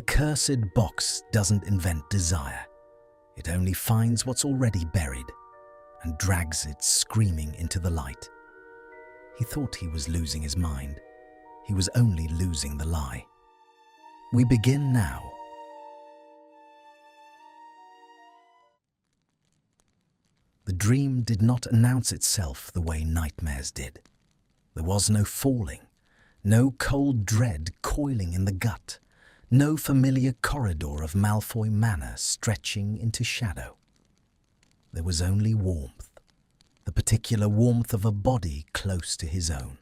cursed box doesn't invent desire. It only finds what's already buried and drags it screaming into the light. He thought he was losing his mind. He was only losing the lie. We begin now. The dream did not announce itself the way nightmares did. There was no falling, no cold dread coiling in the gut, no familiar corridor of Malfoy Manor stretching into shadow. There was only warmth, the particular warmth of a body close to his own,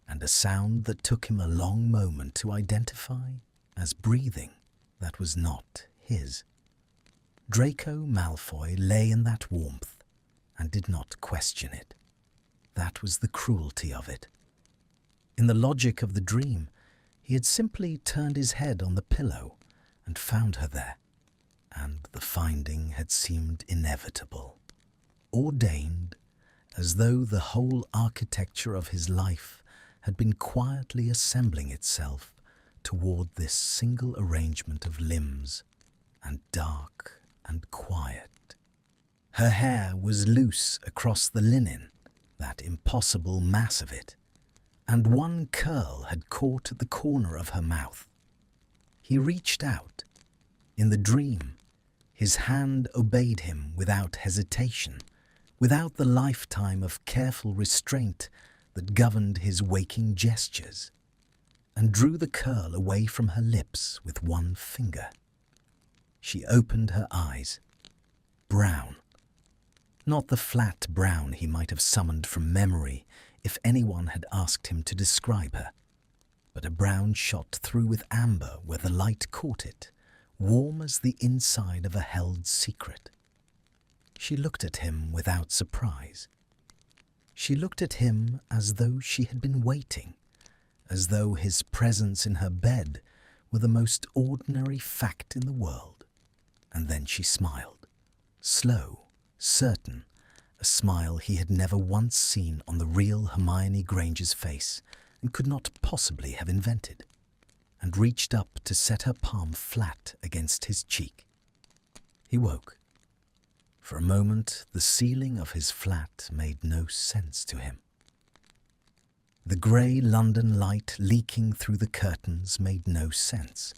and a sound that took him a long moment to identify as breathing that was not his. Draco Malfoy lay in that warmth and did not question it. That was the cruelty of it. In the logic of the dream, he had simply turned his head on the pillow and found her there, and the finding had seemed inevitable, ordained, as though the whole architecture of his life had been quietly assembling itself toward this single arrangement of limbs, and dark and quiet. Her hair was loose across the linen, that impossible mass of it, and one curl had caught at the corner of her mouth. He reached out. In the dream, his hand obeyed him without hesitation, without the lifetime of careful restraint that governed his waking gestures, and drew the curl away from her lips with one finger. She opened her eyes. Brown. Not the flat brown he might have summoned from memory if anyone had asked him to describe her, but a brown shot through with amber where the light caught it, warm as the inside of a held secret. She looked at him without surprise. She looked at him as though she had been waiting, as though his presence in her bed were the most ordinary fact in the world. And then she smiled, slow, certain, a smile he had never once seen on the real Hermione Granger's face and could not possibly have invented, and reached up to set her palm flat against his cheek. He woke. For a moment, the ceiling of his flat made no sense to him. The grey London light leaking through the curtains made no sense.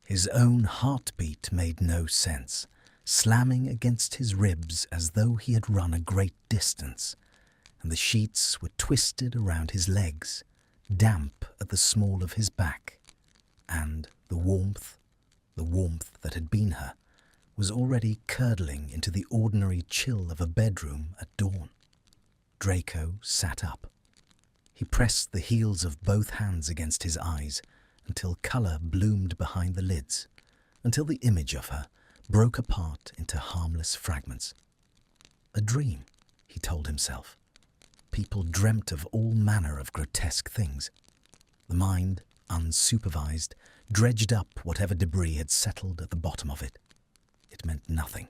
His own heartbeat made no sense, slamming against his ribs as though he had run a great distance, and the sheets were twisted around his legs, damp at the small of his back, and the warmth that had been her, was already curdling into the ordinary chill of a bedroom at dawn. Draco sat up. He pressed the heels of both hands against his eyes until colour bloomed behind the lids, until the image of her broke apart into harmless fragments. A dream, he told himself. People dreamt of all manner of grotesque things. The mind, unsupervised, dredged up whatever debris had settled at the bottom of it. It meant nothing.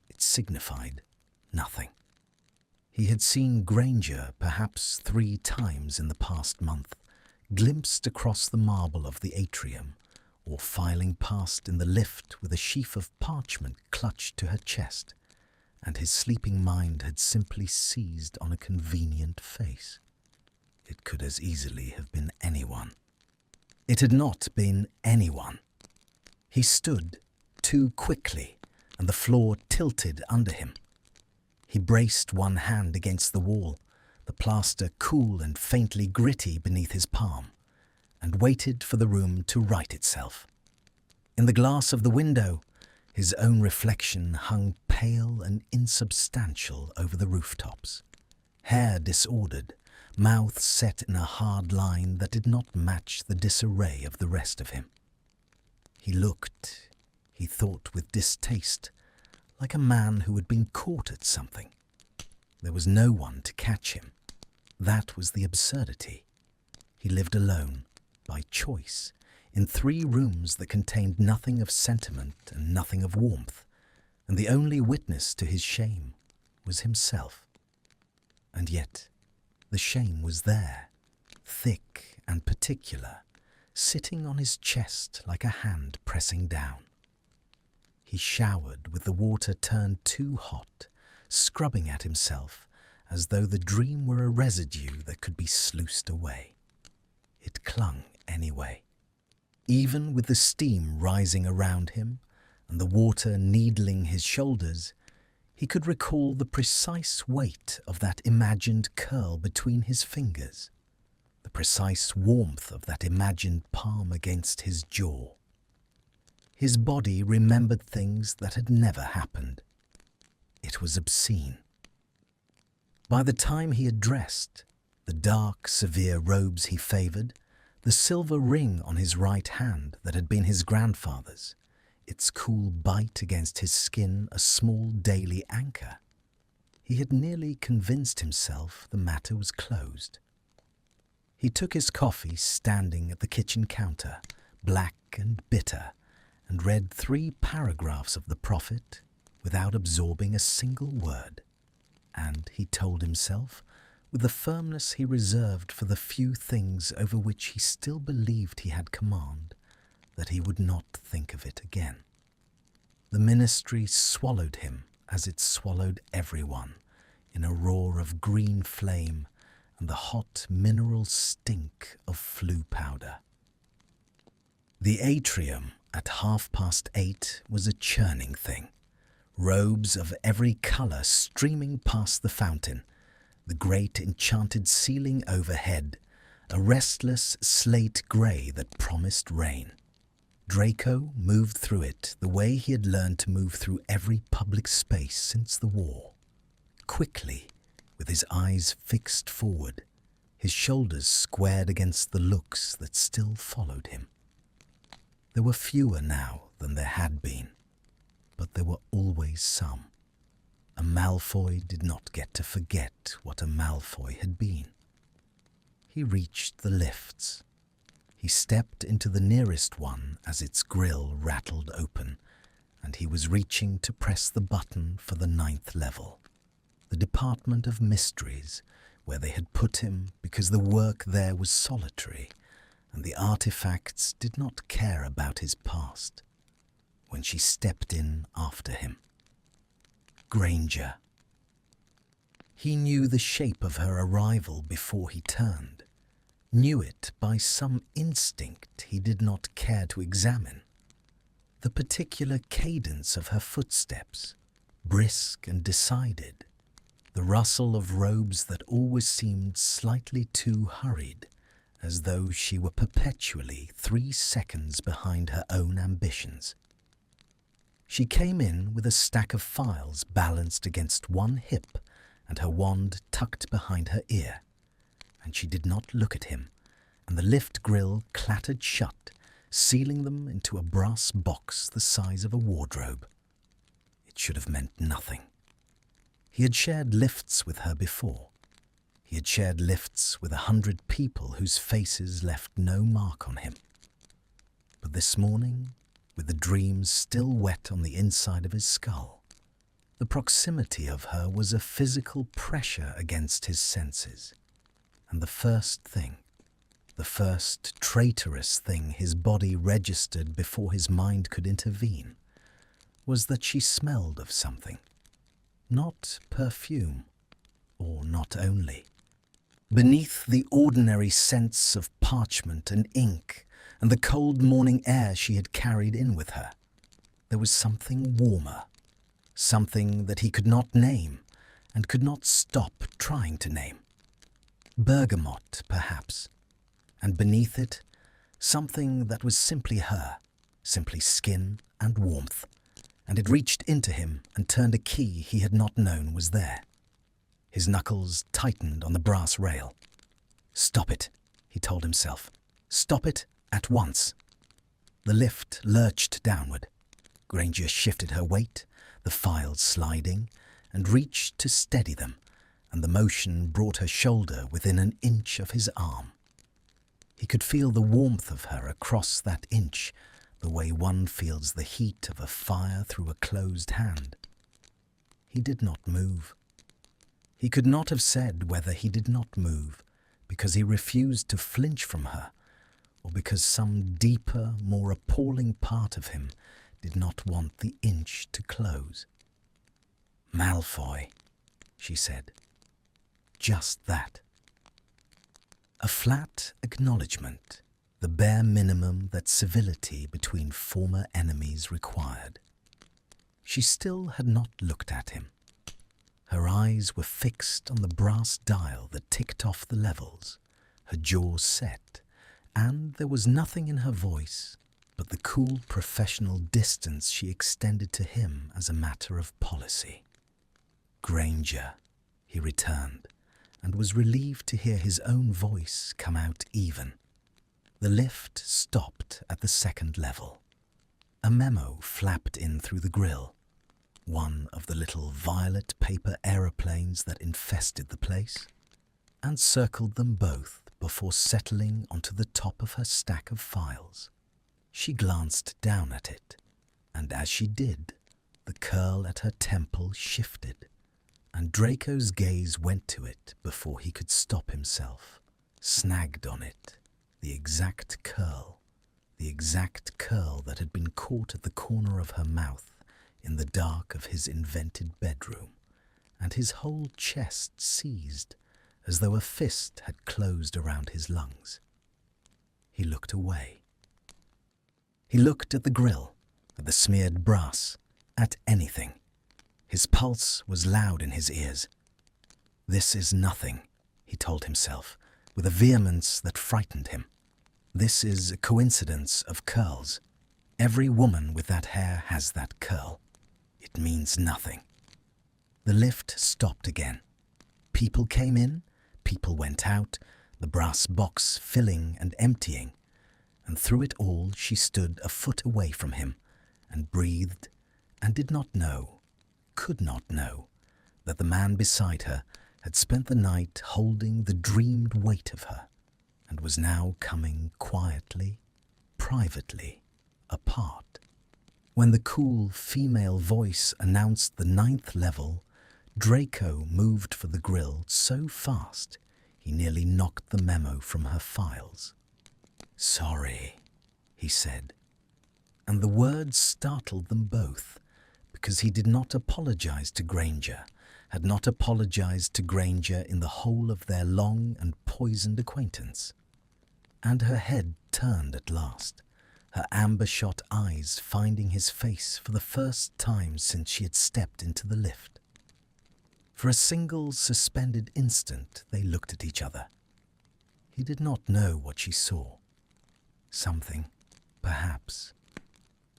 It signified nothing. He had seen Granger perhaps 3 times in the past month, glimpsed across the marble of the atrium, or filing past in the lift with a sheaf of parchment clutched to her chest, and his sleeping mind had simply seized on a convenient face. It could as easily have been anyone. It had not been anyone. He stood too quickly, and the floor tilted under him. He braced one hand against the wall, the plaster cool and faintly gritty beneath his palm, and waited for the room to right itself. In the glass of the window, his own reflection hung pale and insubstantial over the rooftops, hair disordered, mouth set in a hard line that did not match the disarray of the rest of him. He looked, he thought with distaste, like a man who had been caught at something. There was no one to catch him. That was the absurdity. He lived alone, by choice, in 3 rooms that contained nothing of sentiment and nothing of warmth, and the only witness to his shame was himself. And yet, the shame was there, thick and particular, sitting on his chest like a hand pressing down. He showered with the water turned too hot, scrubbing at himself as though the dream were a residue that could be sluiced away. It clung anyway. Even with the steam rising around him and the water needling his shoulders, he could recall the precise weight of that imagined curl between his fingers, the precise warmth of that imagined palm against his jaw. His body remembered things that had never happened. It was obscene. By the time he had dressed, the dark, severe robes he favoured, the silver ring on his right hand that had been his grandfather's, its cool bite against his skin a small daily anchor, he had nearly convinced himself the matter was closed. He took his coffee standing at the kitchen counter, black and bitter, and read 3 paragraphs of the prophet without absorbing a single word. And he told himself, with the firmness he reserved for the few things over which he still believed he had command, that he would not think of it again. The ministry swallowed him as it swallowed everyone, in a roar of green flame and the hot mineral stink of flue powder. The atrium at 8:30 was a churning thing, robes of every colour streaming past the fountain, the great enchanted ceiling overhead, a restless slate grey that promised rain. Draco moved through it the way he had learned to move through every public space since the war, quickly, with his eyes fixed forward, his shoulders squared against the looks that still followed him. There were fewer now than there had been, but there were always some. A Malfoy did not get to forget what a Malfoy had been. He reached the lifts. He stepped into the nearest one as its grille rattled open, and he was reaching to press the button for the 9th level, the Department of Mysteries, where they had put him because the work there was solitary, and the artifacts did not care about his past, when she stepped in after him. Granger. He knew the shape of her arrival before he turned, knew it by some instinct he did not care to examine. The particular cadence of her footsteps, brisk and decided, the rustle of robes that always seemed slightly too hurried, as though she were perpetually 3 seconds behind her own ambitions. She came in with a stack of files balanced against one hip and her wand tucked behind her ear, and she did not look at him, and the lift grille clattered shut, sealing them into a brass box the size of a wardrobe. It should have meant nothing. He had shared lifts with her before. He had shared lifts with 100 people whose faces left no mark on him. But this morning, with the dreams still wet on the inside of his skull, the proximity of her was a physical pressure against his senses. And the first traitorous thing his body registered before his mind could intervene, was that she smelled of something. Not perfume, or not only. Beneath the ordinary scents of parchment and ink and the cold morning air she had carried in with her, there was something warmer, something that he could not name and could not stop trying to name. Bergamot, perhaps, and beneath it, something that was simply her, simply skin and warmth, and it reached into him and turned a key he had not known was there. His knuckles tightened on the brass rail. Stop it, he told himself. Stop it at once. The lift lurched downward. Granger shifted her weight, the files sliding, and reached to steady them, and the motion brought her shoulder within an inch of his arm. He could feel the warmth of her across that inch, the way one feels the heat of a fire through a closed hand. He did not move. He could not have said whether he did not move, because he refused to flinch from her, or because some deeper, more appalling part of him did not want the inch to close. "Malfoy," she said. Just that. A flat acknowledgement, the bare minimum that civility between former enemies required. She still had not looked at him. Her eyes were fixed on the brass dial that ticked off the levels, her jaw set, and there was nothing in her voice but the cool professional distance she extended to him as a matter of policy. "Granger," he returned, and was relieved to hear his own voice come out even. The lift stopped at the second level. A memo flapped in through the grill, one of the little violet paper aeroplanes that infested the place, and circled them both before settling onto the top of her stack of files. She glanced down at it, and as she did, the curl at her temple shifted, and Draco's gaze went to it before he could stop himself, snagged on it, the exact curl that had been caught at the corner of her mouth in the dark of his invented bedroom, and his whole chest seized as though a fist had closed around his lungs. He looked away. He looked at the grill, at the smeared brass, at anything. His pulse was loud in his ears. "This is nothing," he told himself, with a vehemence that frightened him. "This is a coincidence of curls. Every woman with that hair has that curl. It means nothing." The lift stopped again. People came in, people went out, the brass box filling and emptying, and through it all she stood a foot away from him and breathed and did not know, could not know, that the man beside her had spent the night holding the dreamed weight of her and was now coming quietly, privately, apart. When the cool female voice announced the 9th level, Draco moved for the grill so fast he nearly knocked the memo from her files. "Sorry," he said, and the words startled them both, because he did not apologize to Granger, had not apologized to Granger in the whole of their long and poisoned acquaintance. And her head turned at last, her amber-shot eyes finding his face for the first time since she had stepped into the lift. For a single suspended instant they looked at each other. He did not know what she saw. Something, perhaps.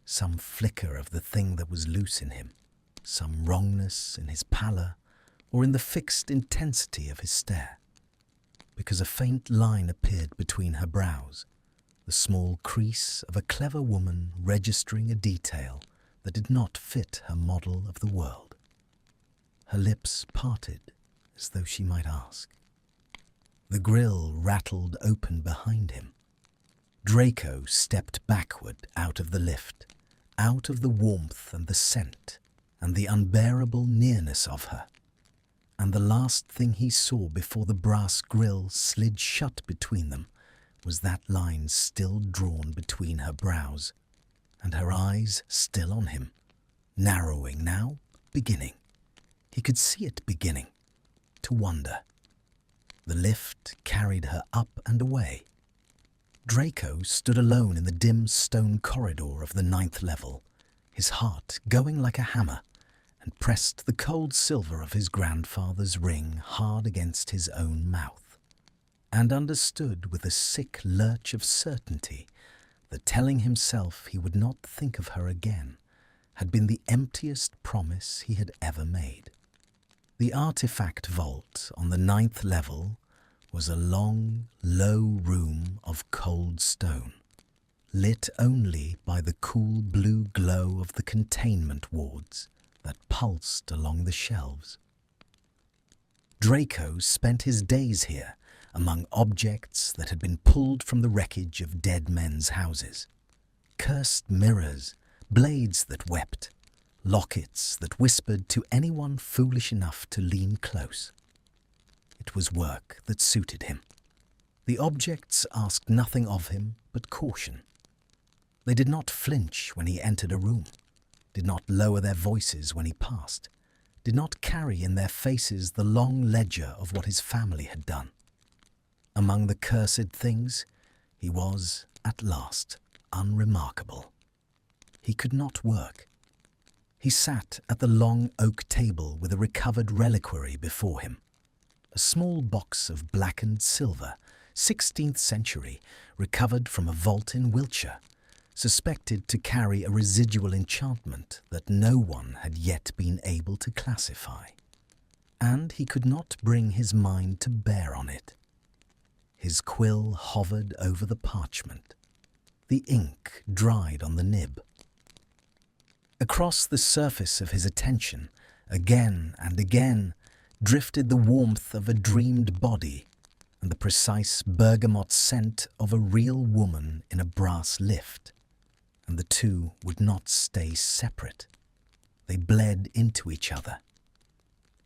Some flicker of the thing that was loose in him, some wrongness in his pallor, or in the fixed intensity of his stare. Because a faint line appeared between her brows, the small crease of a clever woman registering a detail that did not fit her model of the world. Her lips parted as though she might ask. The grill rattled open behind him. Draco stepped backward out of the lift, out of the warmth and the scent and the unbearable nearness of her. And the last thing he saw before the brass grill slid shut between them was that line still drawn between her brows, and her eyes still on him, narrowing now, beginning. He could see it beginning, to wonder. The lift carried her up and away. Draco stood alone in the dim stone corridor of the 9th level, his heart going like a hammer, and pressed the cold silver of his grandfather's ring hard against his own mouth, and understood with a sick lurch of certainty that telling himself he would not think of her again had been the emptiest promise he had ever made. The artifact vault on the 9th level was a long, low room of cold stone, lit only by the cool blue glow of the containment wards that pulsed along the shelves. Draco spent his days here among objects that had been pulled from the wreckage of dead men's houses. Cursed mirrors, blades that wept, lockets that whispered to anyone foolish enough to lean close. It was work that suited him. The objects asked nothing of him but caution. They did not flinch when he entered a room, did not lower their voices when he passed, did not carry in their faces the long ledger of what his family had done. Among the cursed things, he was, at last, unremarkable. He could not work. He sat at the long oak table with a recovered reliquary before him. A small box of blackened silver, 16th century, recovered from a vault in Wiltshire, suspected to carry a residual enchantment that no one had yet been able to classify. And he could not bring his mind to bear on it. His quill hovered over the parchment. The ink dried on the nib. Across the surface of his attention, again and again, drifted the warmth of a dreamed body and the precise bergamot scent of a real woman in a brass lift. And the two would not stay separate. They bled into each other.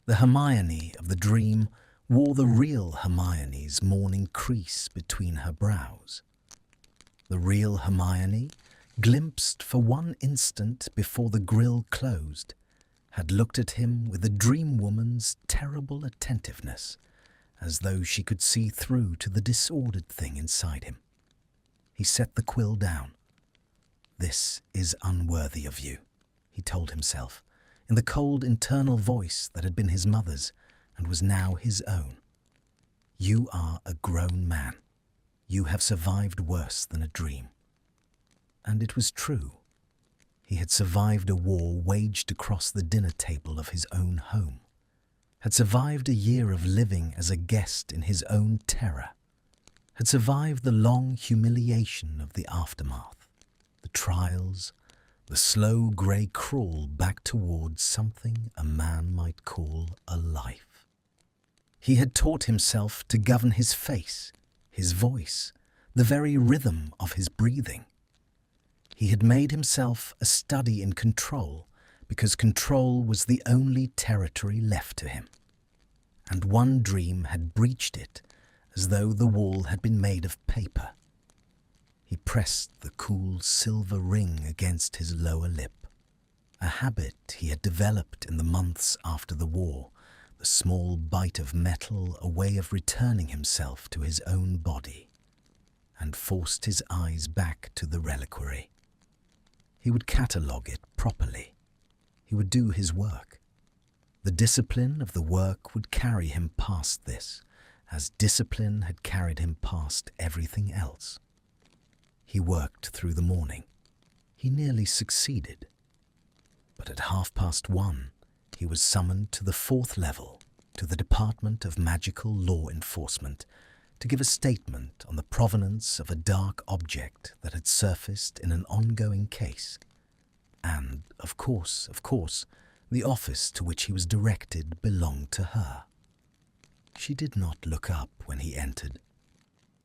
The Hermione of the dream wore the real Hermione's morning crease between her brows. The real Hermione, glimpsed for one instant before the grille closed, had looked at him with a dream woman's terrible attentiveness, as though she could see through to the disordered thing inside him. He set the quill down. "This is unworthy of you," he told himself, in the cold internal voice that had been his mother's and was now his own. "You are a grown man. You have survived worse than a dream." And it was true. He had survived a war waged across the dinner table of his own home, had survived a year of living as a guest in his own terror, had survived the long humiliation of the aftermath, the trials, the slow grey crawl back towards something a man might call a life. He had taught himself to govern his face, his voice, the very rhythm of his breathing. He had made himself a study in control because control was the only territory left to him. And one dream had breached it as though the wall had been made of paper. He pressed the cool silver ring against his lower lip, a habit he had developed in the months after the war, the small bite of metal a way of returning himself to his own body, and forced his eyes back to the reliquary. He would catalogue it properly. He would do his work. The discipline of the work would carry him past this, as discipline had carried him past everything else. He worked through the morning. He nearly succeeded. But at 1:30, he was summoned to the 4th level, to the Department of Magical Law Enforcement, to give a statement on the provenance of a dark object that had surfaced in an ongoing case. And, of course, the office to which he was directed belonged to her. She did not look up when he entered.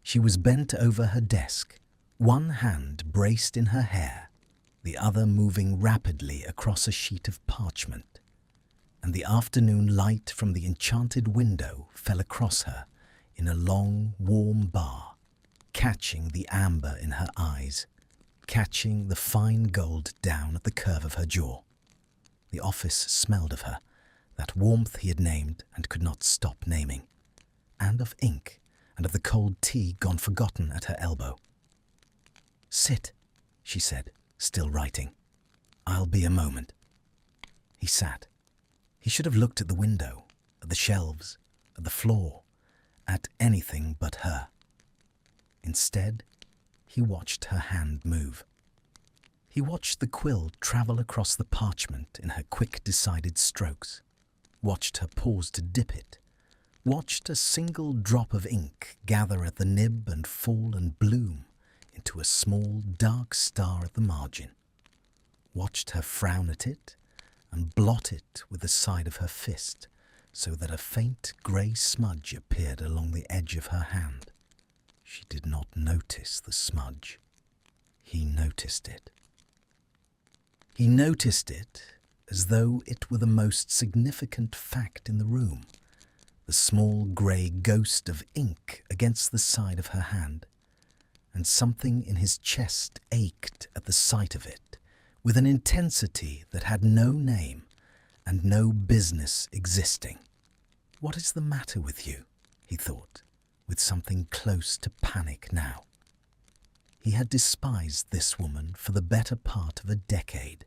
She was bent over her desk, one hand braced in her hair, the other moving rapidly across a sheet of parchment, and the afternoon light from the enchanted window fell across her in a long, warm bar, catching the amber in her eyes, catching the fine gold down at the curve of her jaw. The office smelled of her, that warmth he had named and could not stop naming, and of ink, and of the cold tea gone forgotten at her elbow. "Sit," she said, still writing. "I'll be a moment." He sat. He should have looked at the window, at the shelves, at the floor, at anything but her. Instead, he watched her hand move. He watched the quill travel across the parchment in her quick, decided strokes, watched her pause to dip it, watched a single drop of ink gather at the nib and fall and bloom into a small, dark star at the margin, watched her frown at it and blot it with the side of her fist so that a faint grey smudge appeared along the edge of her hand. She did not notice the smudge. He noticed it. He noticed it as though it were the most significant fact in the room, the the small grey ghost of ink against the side of her hand, and something in his chest ached at the sight of it with an intensity that had no name and no business existing. "What is the matter with you?" he thought, with something close to panic now. He had despised this woman for the better part of a decade.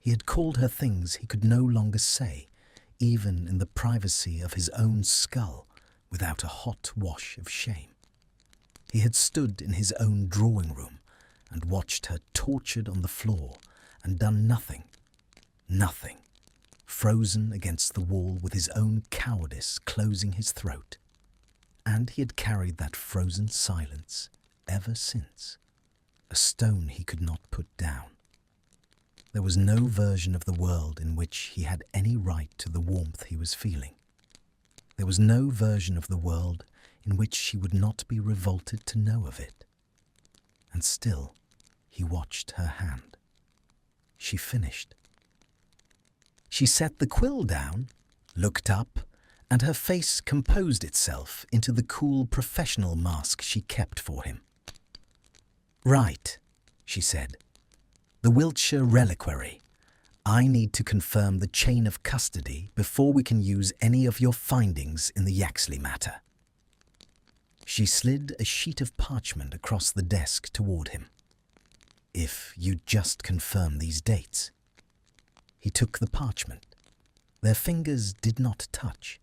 He had called her things he could no longer say, even in the privacy of his own skull, without a hot wash of shame. He had stood in his own drawing room and watched her tortured on the floor and done nothing, frozen against the wall with his own cowardice closing his throat. And he had carried that frozen silence ever since, a stone he could not put down. There was no version of the world in which he had any right to the warmth he was feeling. There was no version of the world in which she would not be revolted to know of it. And still, he watched her hand. She finished. She set the quill down, looked up, and her face composed itself into the cool professional mask she kept for him. "Right," she said. "The Wiltshire reliquary. I need to confirm the chain of custody before we can use any of your findings in the Yaxley matter." She slid a sheet of parchment across the desk toward him. "If you'd just confirm these dates." He took the parchment. Their fingers did not touch.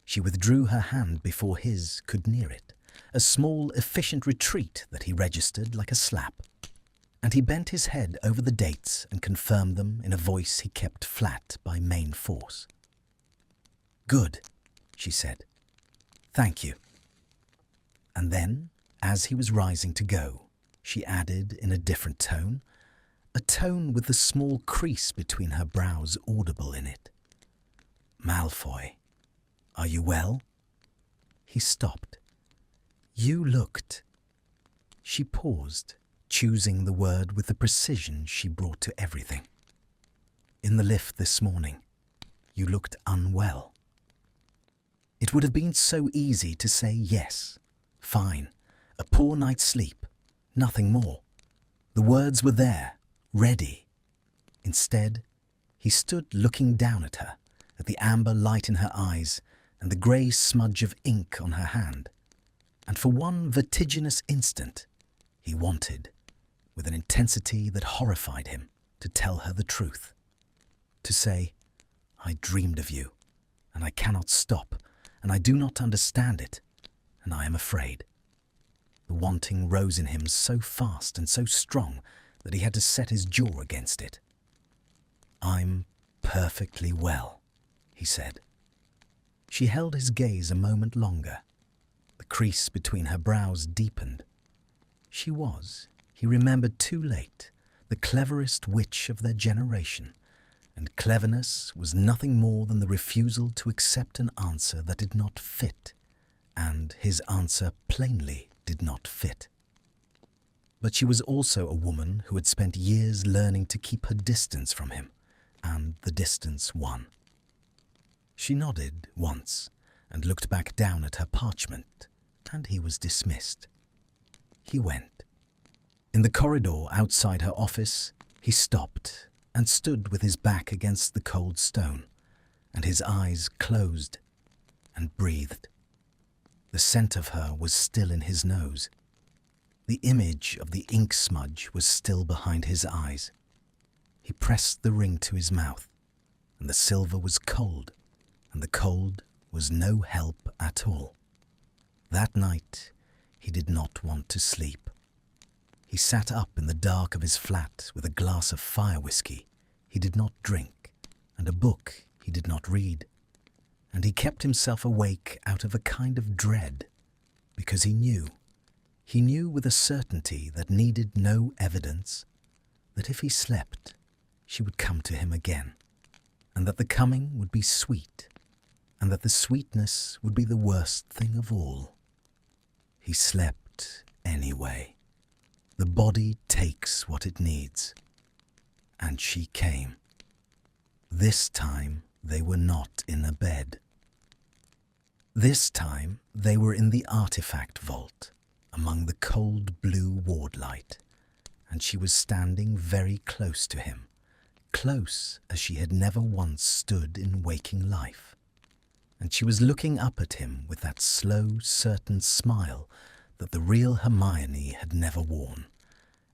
She withdrew her hand before his could near it, a small, efficient retreat that he registered like a slap. And he bent his head over the dates and confirmed them in a voice he kept flat by main force. "Good," she said. "Thank you." And then, as he was rising to go, she added in a different tone, a tone with the small crease between her brows audible in it. "Malfoy, are you well?" He stopped. "You looked." She paused, choosing the word with the precision she brought to everything. "In the lift this morning, you looked unwell." It would have been so easy to say yes, fine, a poor night's sleep, nothing more. The words were there, ready. Instead, he stood looking down at her, at the amber light in her eyes and the grey smudge of ink on her hand. And for one vertiginous instant, he wanted, with an intensity that horrified him, to tell her the truth. To say, "I dreamed of you, and I cannot stop, and I do not understand it, and I am afraid." The wanting rose in him so fast and so strong that he had to set his jaw against it. "I'm perfectly well," he said. She held his gaze a moment longer. The crease between her brows deepened. She was, he remembered too late, the cleverest witch of their generation, and cleverness was nothing more than the refusal to accept an answer that did not fit, and his answer plainly did not fit. But she was also a woman who had spent years learning to keep her distance from him, and the distance won. She nodded once and looked back down at her parchment, and he was dismissed. He went. In the corridor outside her office, he stopped and stood with his back against the cold stone, and his eyes closed, and breathed. The scent of her was still in his nose. The image of the ink smudge was still behind his eyes. He pressed the ring to his mouth, and the silver was cold, and the cold was no help at all. That night, he did not want to sleep. He sat up in the dark of his flat with a glass of fire whiskey he did not drink and a book he did not read, and he kept himself awake out of a kind of dread, because he knew with a certainty that needed no evidence, that if he slept, she would come to him again, and that the coming would be sweet, and that the sweetness would be the worst thing of all. He slept anyway. The body takes what it needs. And she came. This time they were not in a bed. This time they were in the artifact vault, among the cold blue ward light, and she was standing very close to him, close as she had never once stood in waking life. And she was looking up at him with that slow, certain smile that the real Hermione had never worn,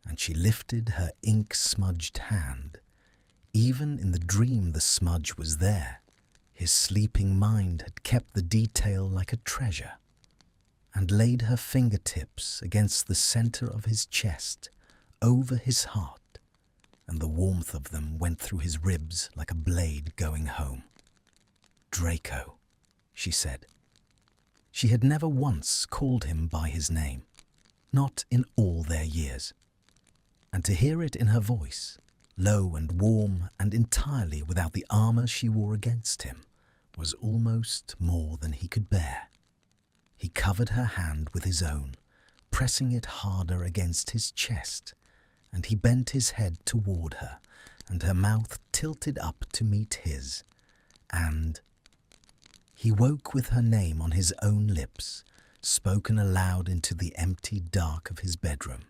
and she lifted her ink-smudged hand. Even in the dream the smudge was there. His sleeping mind had kept the detail like a treasure, and laid her fingertips against the center of his chest, over his heart, and the warmth of them went through his ribs like a blade going home. "Draco," she said. She had never once called him by his name, not in all their years. And to hear it in her voice, low and warm and entirely without the armor she wore against him, was almost more than he could bear. He covered her hand with his own, pressing it harder against his chest, and he bent his head toward her, and her mouth tilted up to meet his, and he woke with her name on his own lips, spoken aloud into the empty dark of his bedroom,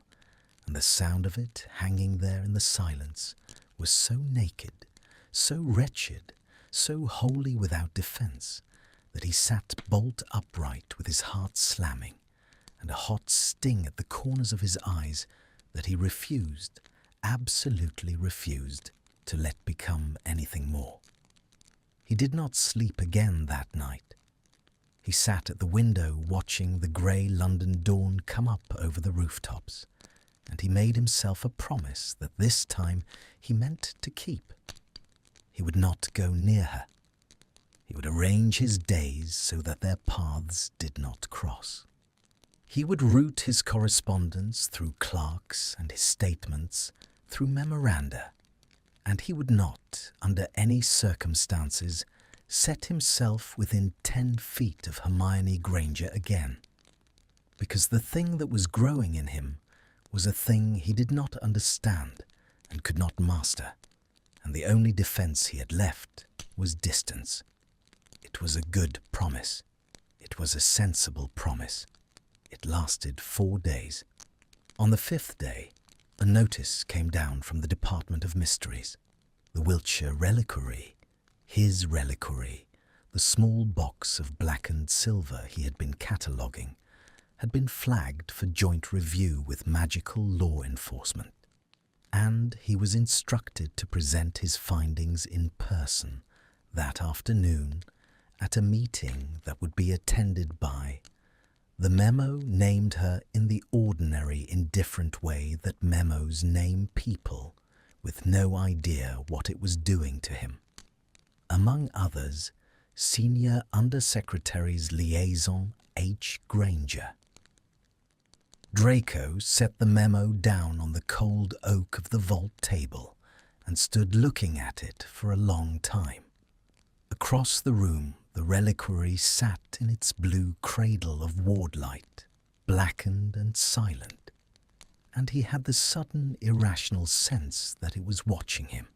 and the sound of it, hanging there in the silence, was so naked, so wretched, so wholly without defense, that he sat bolt upright with his heart slamming, and a hot sting at the corners of his eyes that he refused, absolutely refused, to let become anything more. He did not sleep again that night. He sat at the window watching the grey London dawn come up over the rooftops, and he made himself a promise that this time he meant to keep. He would not go near her. He would arrange his days so that their paths did not cross. He would route his correspondence through clerks and his statements through memoranda, and he would not, under any circumstances, set himself within 10 feet of Hermione Granger again, because the thing that was growing in him was a thing he did not understand and could not master, and the only defense he had left was distance. It was a good promise. It was a sensible promise. It lasted 4 days. On the 5th day, a notice came down from the Department of Mysteries. The Wiltshire reliquary, his reliquary, the small box of blackened silver he had been cataloguing, had been flagged for joint review with magical law enforcement, and he was instructed to present his findings in person that afternoon at a meeting that would be attended by. The memo named her in the ordinary indifferent way that memos name people, with no idea what it was doing to him. Among others, Senior Undersecretary's Liaison H. Granger. Draco set the memo down on the cold oak of the vault table and stood looking at it for a long time. Across the room, the reliquary sat in its blue cradle of ward light, blackened and silent, and he had the sudden irrational sense that it was watching him,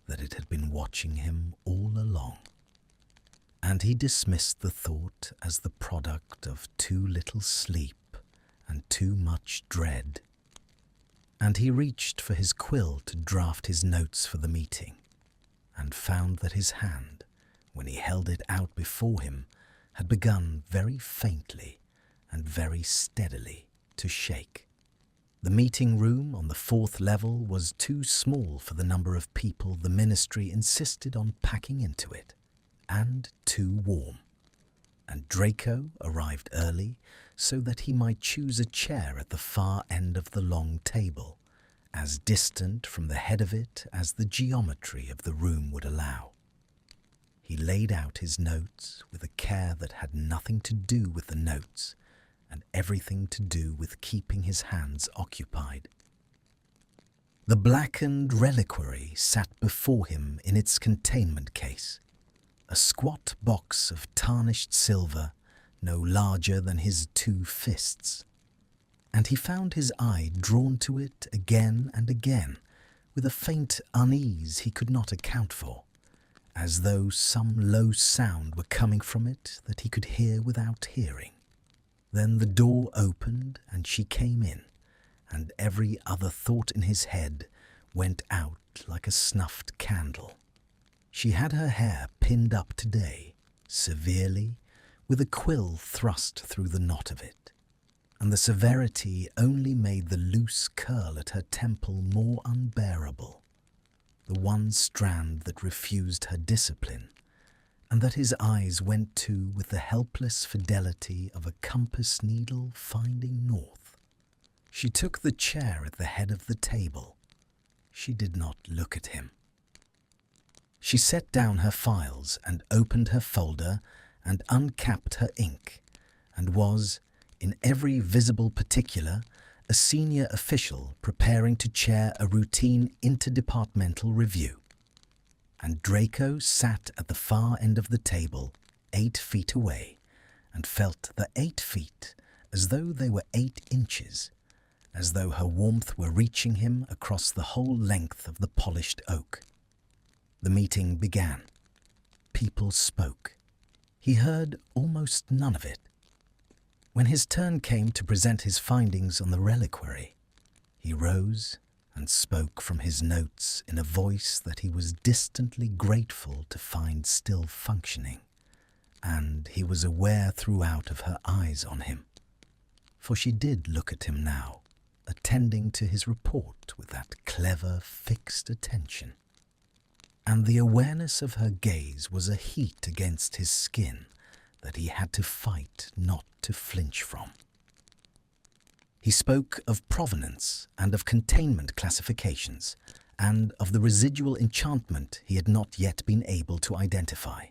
that it had been watching him all along. And he dismissed the thought as the product of too little sleep and too much dread. And he reached for his quill to draft his notes for the meeting, and found that his hand, when he held it out before him, had begun very faintly and very steadily to shake. The meeting room on the 4th level was too small for the number of people the ministry insisted on packing into it, and too warm. And Draco arrived early so that he might choose a chair at the far end of the long table, as distant from the head of it as the geometry of the room would allow. He laid out his notes with a care that had nothing to do with the notes and everything to do with keeping his hands occupied. The blackened reliquary sat before him in its containment case, a squat box of tarnished silver no larger than his 2 fists, and he found his eye drawn to it again and again with a faint unease he could not account for, as though some low sound were coming from it that he could hear without hearing. Then the door opened and she came in, and every other thought in his head went out like a snuffed candle. She had her hair pinned up today, severely, with a quill thrust through the knot of it, and the severity only made the loose curl at her temple more unbearable, the one strand that refused her discipline, and that his eyes went to with the helpless fidelity of a compass needle finding north. She took the chair at the head of the table. She did not look at him. She set down her files and opened her folder and uncapped her ink, and was, in every visible particular, a senior official preparing to chair a routine interdepartmental review. And Draco sat at the far end of the table, 8 feet away, and felt the 8 feet as though they were 8 inches, as though her warmth were reaching him across the whole length of the polished oak. The meeting began. People spoke. He heard almost none of it. When his turn came to present his findings on the reliquary, he rose and spoke from his notes in a voice that he was distantly grateful to find still functioning, and he was aware throughout of her eyes on him, for she did look at him now, attending to his report with that clever, fixed attention. And the awareness of her gaze was a heat against his skin that he had to fight not to flinch from. He spoke of provenance and of containment classifications, and of the residual enchantment he had not yet been able to identify.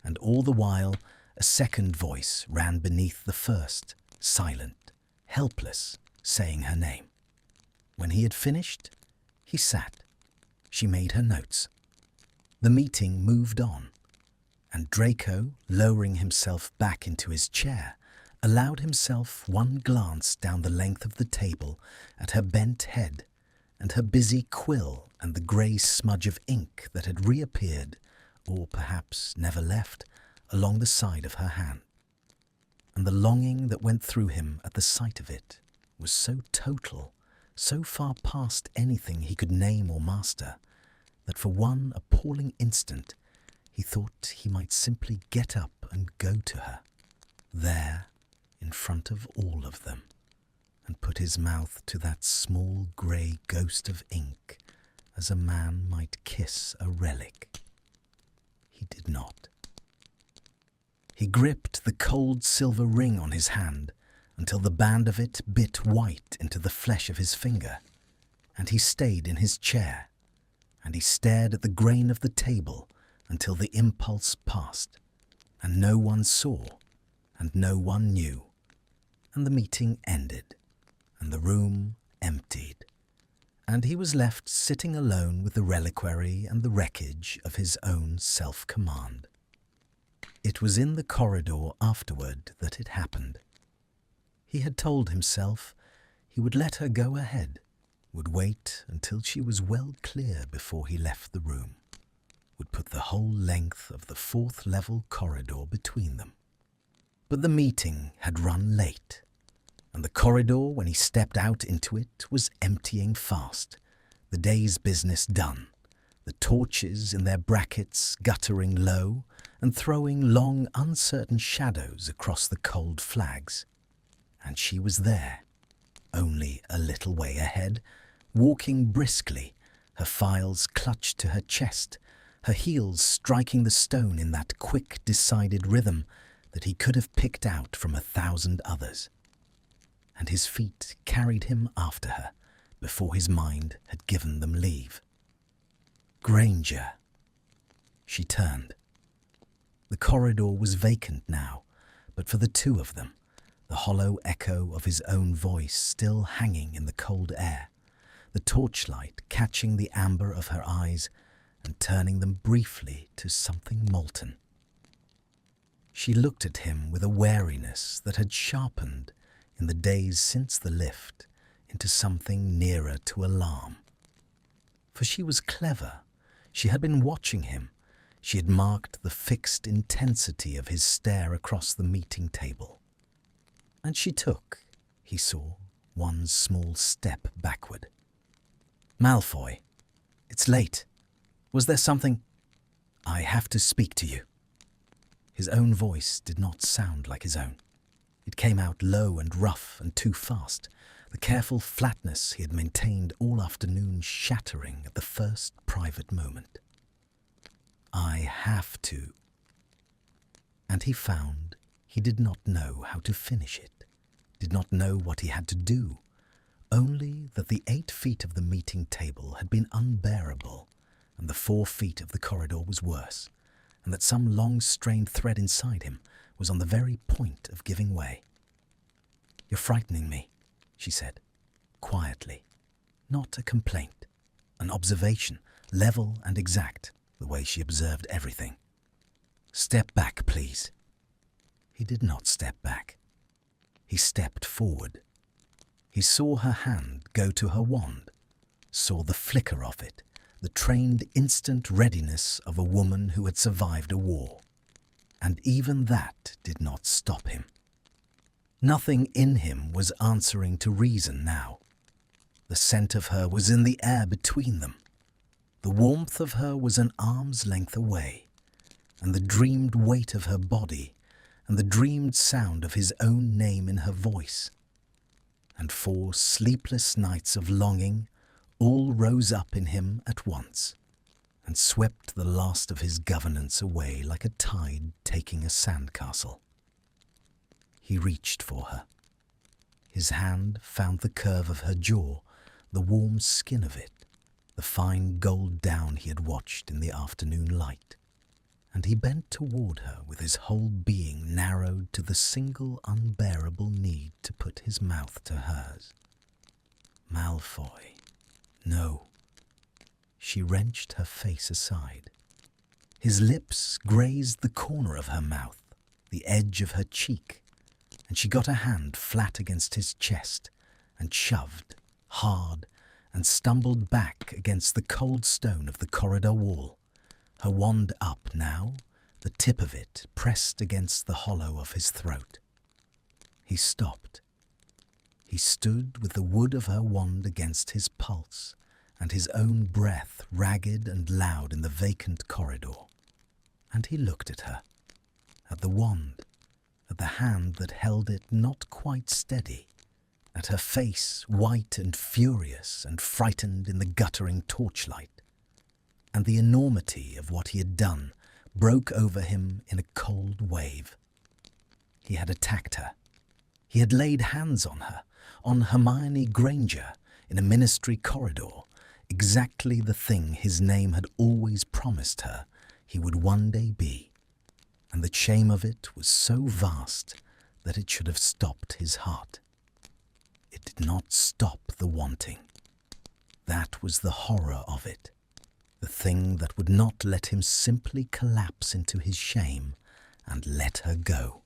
And all the while a second voice ran beneath the first, silent, helpless, saying her name. When he had finished, he sat. She made her notes. The meeting moved on, and Draco, lowering himself back into his chair, allowed himself one glance down the length of the table at her bent head and her busy quill and the grey smudge of ink that had reappeared, or perhaps never left, along the side of her hand. And the longing that went through him at the sight of it was so total, so far past anything he could name or master, that for one appalling instant he thought he might simply get up and go to her, there, in front of all of them, and put his mouth to that small grey ghost of ink as a man might kiss a relic. He did not. He gripped the cold silver ring on his hand until the band of it bit white into the flesh of his finger, and he stayed in his chair, and he stared at the grain of the table until the impulse passed, and no one saw, and no one knew, and the meeting ended, and the room emptied, and he was left sitting alone with the reliquary and the wreckage of his own self-command. It was in the corridor afterward that it happened. He had told himself he would let her go ahead, would wait until she was well clear before he left the room, would put the whole length of the 4th level corridor between them. But the meeting had run late, and the corridor, when he stepped out into it, was emptying fast, the day's business done, the torches in their brackets guttering low and throwing long, uncertain shadows across the cold flags. And she was there, only a little way ahead, walking briskly, her files clutched to her chest, her heels striking the stone in that quick, decided rhythm that he could have picked out from 1,000 others. And his feet carried him after her before his mind had given them leave. Granger. She turned. The corridor was vacant now, but for the two of them, the hollow echo of his own voice still hanging in the cold air, the torchlight catching the amber of her eyes and turning them briefly to something molten. She looked at him with a wariness that had sharpened in the days since the lift into something nearer to alarm. For she was clever. She had been watching him. She had marked the fixed intensity of his stare across the meeting table. And she took, he saw, one small step backward. "Malfoy, it's late. Was there something—" "I have to speak to you." His own voice did not sound like his own. It came out low and rough and too fast, the careful flatness he had maintained all afternoon shattering at the first private moment. "I have to." And he found he did not know how to finish it, did not know what he had to do, only that the 8 feet of the meeting table had been unbearable, and the 4 feet of the corridor was worse, and that some long-strained thread inside him was on the very point of giving way. "You're frightening me," she said, quietly, not a complaint, an observation, level and exact, the way she observed everything. "Step back, please." He did not step back. He stepped forward. He saw her hand go to her wand, saw the flicker of it, the trained instant readiness of a woman who had survived a war. And even that did not stop him. Nothing in him was answering to reason now. The scent of her was in the air between them. The warmth of her was an arm's length away, and the dreamed weight of her body, and the dreamed sound of his own name in her voice. And 4 sleepless nights of longing all rose up in him at once, and swept the last of his governance away like a tide taking a sandcastle. He reached for her. His hand found the curve of her jaw, the warm skin of it, the fine gold down he had watched in the afternoon light, and he bent toward her with his whole being narrowed to the single unbearable need to put his mouth to hers. "Malfoy, no." She wrenched her face aside. His lips grazed the corner of her mouth, the edge of her cheek, and she got a hand flat against his chest and shoved, hard, and stumbled back against the cold stone of the corridor wall, her wand up now, the tip of it pressed against the hollow of his throat. He stopped. He stood with the wood of her wand against his pulse, and his own breath ragged and loud in the vacant corridor. And he looked at her, at the wand, at the hand that held it not quite steady, at her face white and furious and frightened in the guttering torchlight. And the enormity of what he had done broke over him in a cold wave. He had attacked her. He had laid hands on her, on Hermione Granger, in a ministry corridor, exactly the thing his name had always promised her he would one day be. And the shame of it was so vast that it should have stopped his heart. It did not stop the wanting. That was the horror of it, the thing that would not let him simply collapse into his shame and let her go.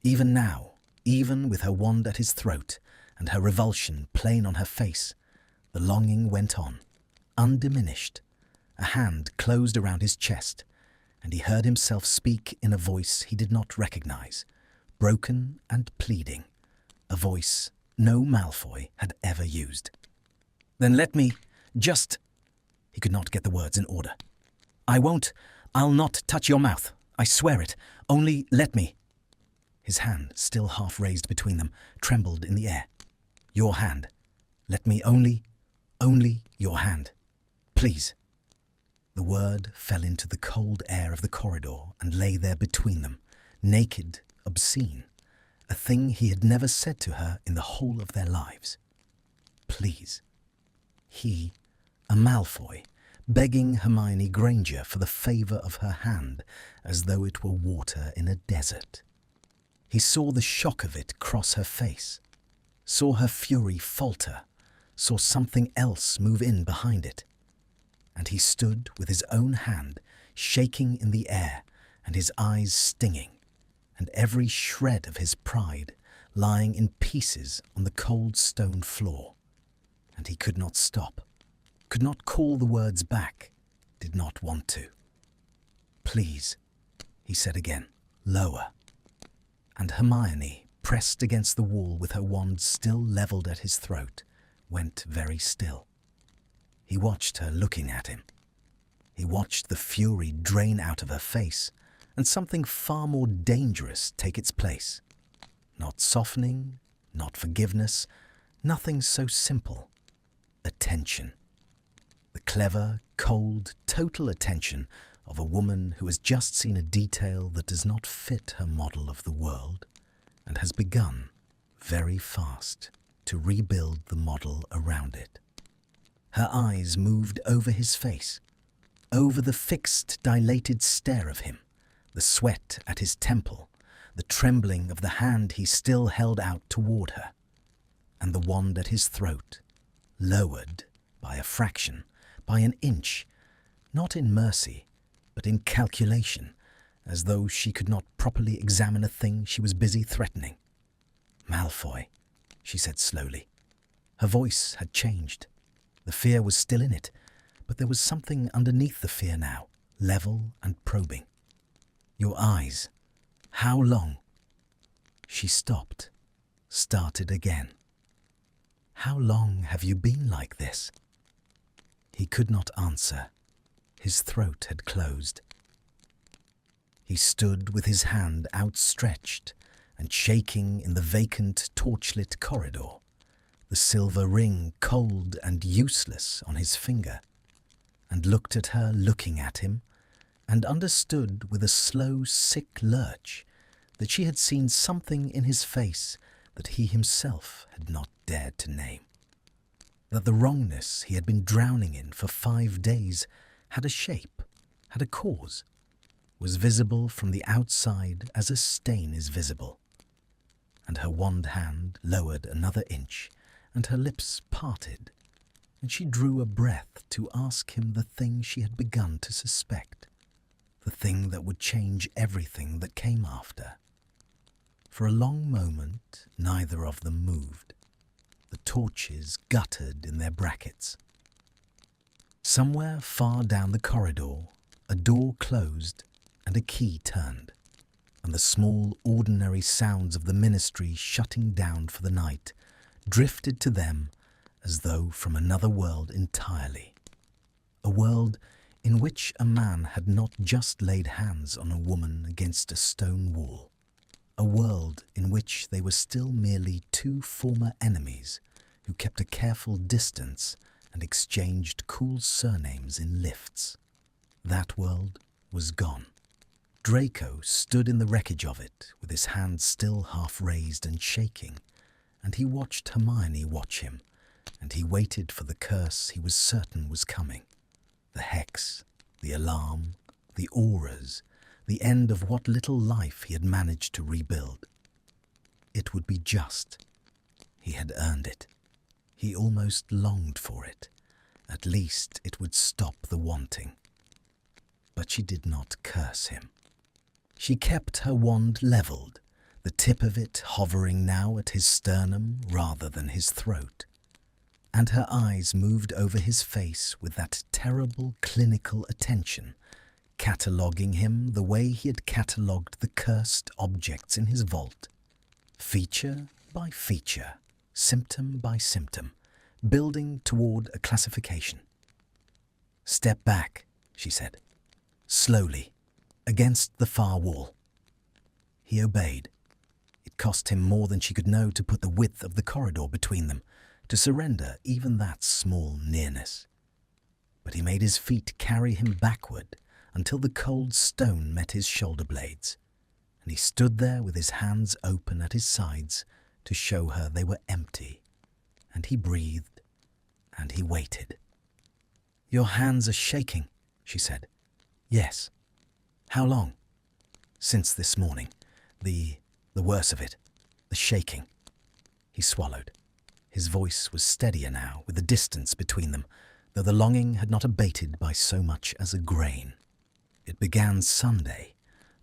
Even now, even with her wand at his throat and her revulsion plain on her face, the longing went on, undiminished. A hand closed around his chest, and he heard himself speak in a voice he did not recognize, broken and pleading, a voice no Malfoy had ever used. "Then let me just—" He could not get the words in order. I'll not touch your mouth. I swear it. Only let me." His hand, still half raised between them, trembled in the air. "Your hand. Let me only your hand. Please." The word fell into the cold air of the corridor and lay there between them, naked, obscene, a thing he had never said to her in the whole of their lives. Please. He, a Malfoy, begging Hermione Granger for the favour of her hand as though it were water in a desert. He saw the shock of it cross her face, saw her fury falter, saw something else move in behind it. And he stood with his own hand shaking in the air and his eyes stinging, and every shred of his pride lying in pieces on the cold stone floor. And he could not stop, could not call the words back, did not want to. "Please," he said again, lower. And Hermione, pressed against the wall with her wand still levelled at his throat, went very still. He watched her looking at him. He watched the fury drain out of her face and something far more dangerous take its place. Not softening, not forgiveness, nothing so simple. Attention. The clever, cold, total attention of a woman who has just seen a detail that does not fit her model of the world and has begun, very fast, to rebuild the model around it. Her eyes moved over his face, over the fixed, dilated stare of him, the sweat at his temple, the trembling of the hand he still held out toward her, and the wand at his throat, lowered by a fraction, by an inch, not in mercy, but in calculation, as though she could not properly examine a thing she was busy threatening. "Malfoy," she said slowly. Her voice had changed. The fear was still in it, but there was something underneath the fear now, level and probing. "Your eyes. How long?" She stopped, started again. "How long have you been like this?" He could not answer. His throat had closed. He stood with his hand outstretched and shaking in the vacant, torchlit corridor, the silver ring cold and useless on his finger, and looked at her looking at him, and understood with a slow, sick lurch that she had seen something in his face that he himself had not dared to name, that the wrongness he had been drowning in for 5 days had a shape, had a cause, was visible from the outside as a stain is visible. And her wand hand lowered another inch, and her lips parted, and she drew a breath to ask him the thing she had begun to suspect, the thing that would change everything that came after. For a long moment, neither of them moved. The torches guttered in their brackets. Somewhere far down the corridor, a door closed and a key turned, and the small, ordinary sounds of the ministry shutting down for the night drifted to them as though from another world entirely. A world in which a man had not just laid hands on a woman against a stone wall. A world in which they were still merely two former enemies who kept a careful distance and exchanged cool surnames in lifts. That world was gone. Draco stood in the wreckage of it, with his hands still half raised and shaking, and he watched Hermione watch him, and he waited for the curse he was certain was coming. The hex, the alarm, the auras, the end of what little life he had managed to rebuild. It would be just. He had earned it. He almost longed for it. At least it would stop the wanting. But she did not curse him. She kept her wand levelled, the tip of it hovering now at his sternum rather than his throat, and her eyes moved over his face with that terrible clinical attention, cataloguing him the way he had catalogued the cursed objects in his vault, feature by feature, symptom by symptom, building toward a classification. "Step back," she said, slowly, against the far wall. He obeyed. It cost him more than she could know to put the width of the corridor between them, to surrender even that small nearness. But he made his feet carry him backward until the cold stone met his shoulder blades, and he stood there with his hands open at his sides to show her they were empty, and he breathed, and he waited. "Your hands are shaking," she said. "Yes." "How long?" "Since this morning. The worst of it. The shaking." He swallowed. His voice was steadier now, with the distance between them, though the longing had not abated by so much as a grain. "It began Sunday.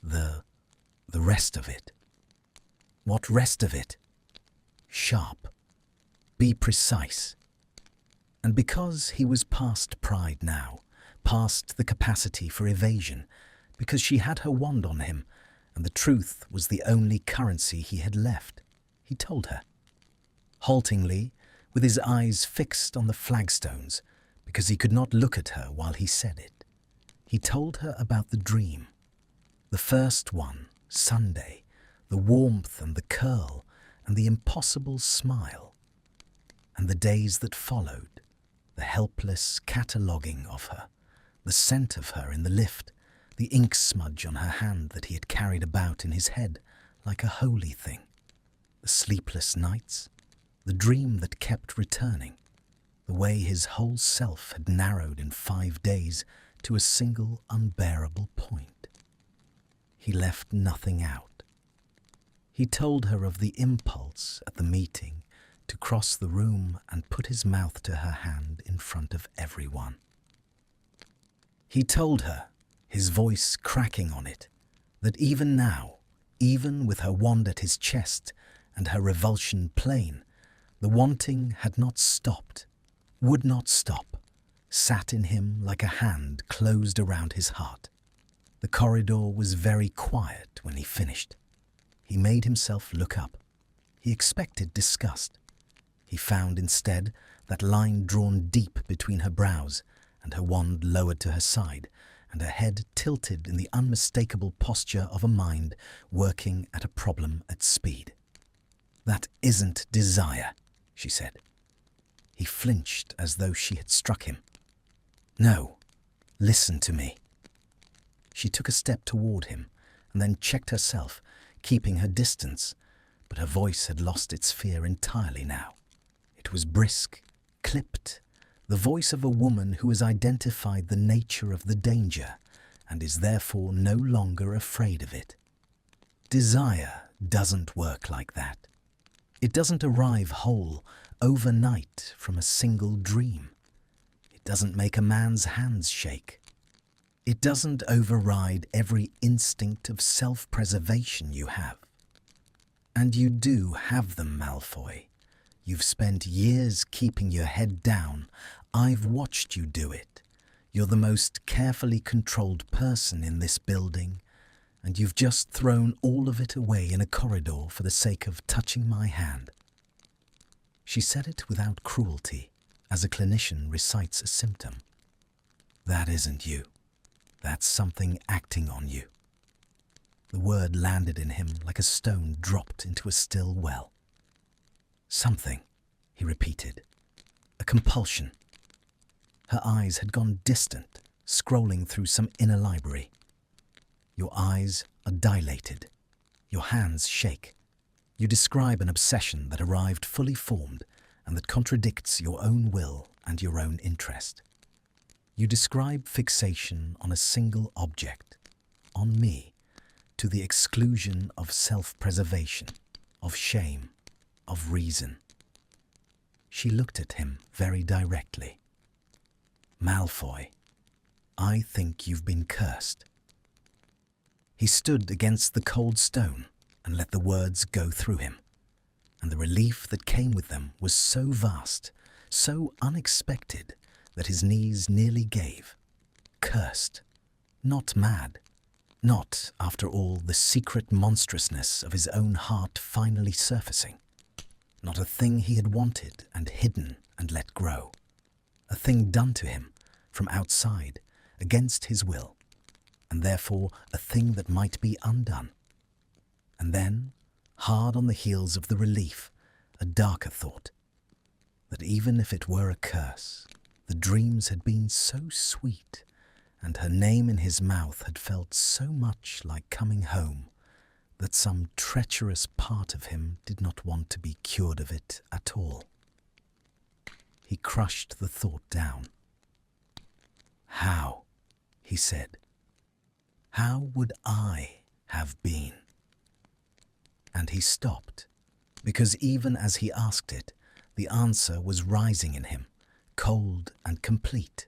The rest of it." "What rest of it?" "Sharp. Be precise." And because he was past pride now, past the capacity for evasion, because she had her wand on him, and the truth was the only currency he had left. He told her. Haltingly, with his eyes fixed on the flagstones, because he could not look at her while he said it. He told her about the dream. The first one, Sunday, the warmth and the curl and the impossible smile. And the days that followed, the helpless cataloguing of her, the scent of her in the lift, the ink smudge on her hand that he had carried about in his head like a holy thing, the sleepless nights, the dream that kept returning, the way his whole self had narrowed in 5 days to a single unbearable point. He left nothing out. He told her of the impulse at the meeting to cross the room and put his mouth to her hand in front of everyone. He told her, his voice cracking on it, that even now, even with her wand at his chest and her revulsion plain, the wanting had not stopped, would not stop, sat in him like a hand closed around his heart. The corridor was very quiet when he finished. He made himself look up. He expected disgust. He found instead that line drawn deep between her brows and her wand lowered to her side, and her head tilted in the unmistakable posture of a mind working at a problem at speed. "That isn't desire," she said. He flinched as though she had struck him. "No, listen to me." She took a step toward him and then checked herself, keeping her distance, but her voice had lost its fear entirely now. It was brisk, clipped, the voice of a woman who has identified the nature of the danger and is therefore no longer afraid of it. Desire doesn't work like that. It doesn't arrive whole overnight from a single dream. It doesn't make a man's hands shake. It doesn't override every instinct of self-preservation you have. And you do have them, Malfoy. You've spent years keeping your head down. I've watched you do it. You're the most carefully controlled person in this building, and you've just thrown all of it away in a corridor for the sake of touching my hand. She said it without cruelty, as a clinician recites a symptom. That isn't you. That's something acting on you. The word landed in him like a stone dropped into a still well. Something, he repeated. A compulsion. Her eyes had gone distant, scrolling through some inner library. Your eyes are dilated. Your hands shake. You describe an obsession that arrived fully formed and that contradicts your own will and your own interest. You describe fixation on a single object, on me, to the exclusion of self-preservation, of shame, of reason. She looked at him very directly. Malfoy, I think you've been cursed. He stood against the cold stone and let the words go through him, and the relief that came with them was so vast, so unexpected, that his knees nearly gave. Cursed, not mad, not, after all, the secret monstrousness of his own heart finally surfacing. Not a thing he had wanted and hidden and let grow. A thing done to him from outside, against his will, and therefore a thing that might be undone. And then, hard on the heels of the relief, a darker thought, that even if it were a curse, the dreams had been so sweet, and her name in his mouth had felt so much like coming home, that some treacherous part of him did not want to be cured of it at all. He crushed the thought down. How, he said, how would I have been? And he stopped, because even as he asked it, the answer was rising in him, cold and complete,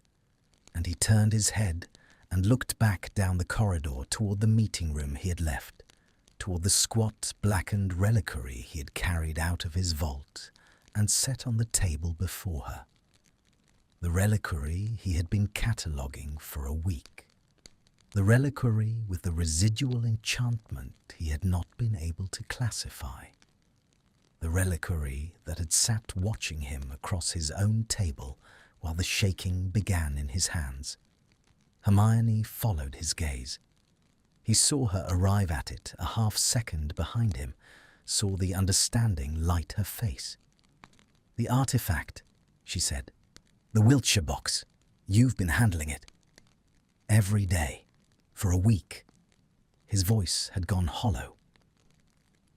and he turned his head and looked back down the corridor toward the meeting room he had left, toward the squat, blackened reliquary he had carried out of his vault and set on the table before her. The reliquary he had been cataloguing for a week. The reliquary with the residual enchantment he had not been able to classify. The reliquary that had sat watching him across his own table while the shaking began in his hands. Hermione followed his gaze. He saw her arrive at it a half-second behind him, saw the understanding light her face. "The artifact," she said. "The Wiltshire box. You've been handling it." "Every day. For a week." His voice had gone hollow.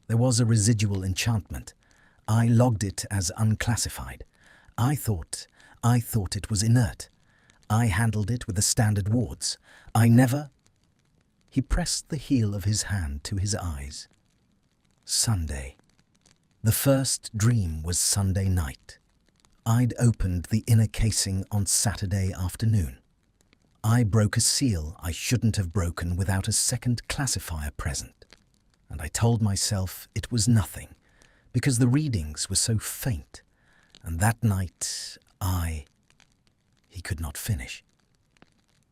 "There was a residual enchantment. I logged it as unclassified. I thought it was inert. I handled it with the standard wards. I never—" He pressed the heel of his hand to his eyes. Sunday. The first dream was Sunday night. I'd opened the inner casing on Saturday afternoon. I broke a seal I shouldn't have broken without a second classifier present, and I told myself it was nothing, because the readings were so faint, and that night He could not finish.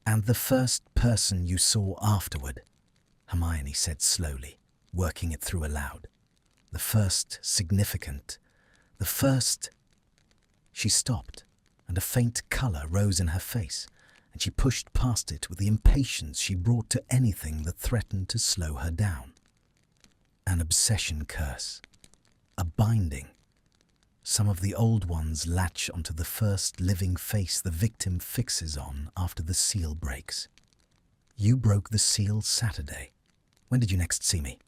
"And the first person you saw afterward," Hermione said slowly, working it through aloud. "The first significant, the first—" She stopped, and a faint colour rose in her face, and she pushed past it with the impatience she brought to anything that threatened to slow her down. An obsession curse. A binding. Some of the old ones latch onto the first living face the victim fixes on after the seal breaks. "You broke the seal Saturday. When did you next see me?"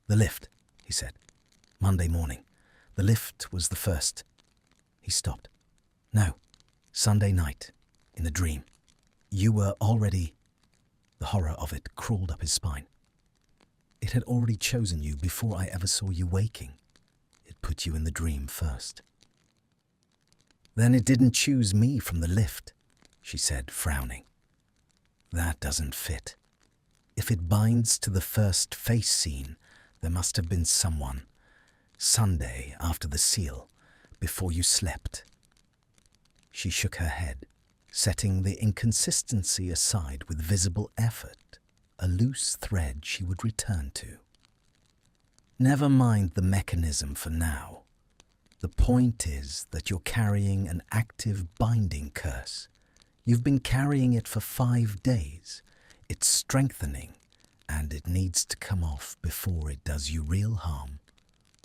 "The lift," he said. "Monday morning. The lift was the first." He stopped. "No, Sunday night, in a dream. You were already—" The horror of it crawled up his spine. "It had already chosen you before I ever saw you waking. It put you in the dream first." "Then it didn't choose me from the lift," she said, frowning. "That doesn't fit. If it binds to the first face scene, there must have been someone, Sunday after the seal, before you slept." She shook her head, setting the inconsistency aside with visible effort, a loose thread she would return to. "Never mind the mechanism for now. The point is that you're carrying an active binding curse. You've been carrying it for 5 days. It's strengthening, and it needs to come off before it does you real harm,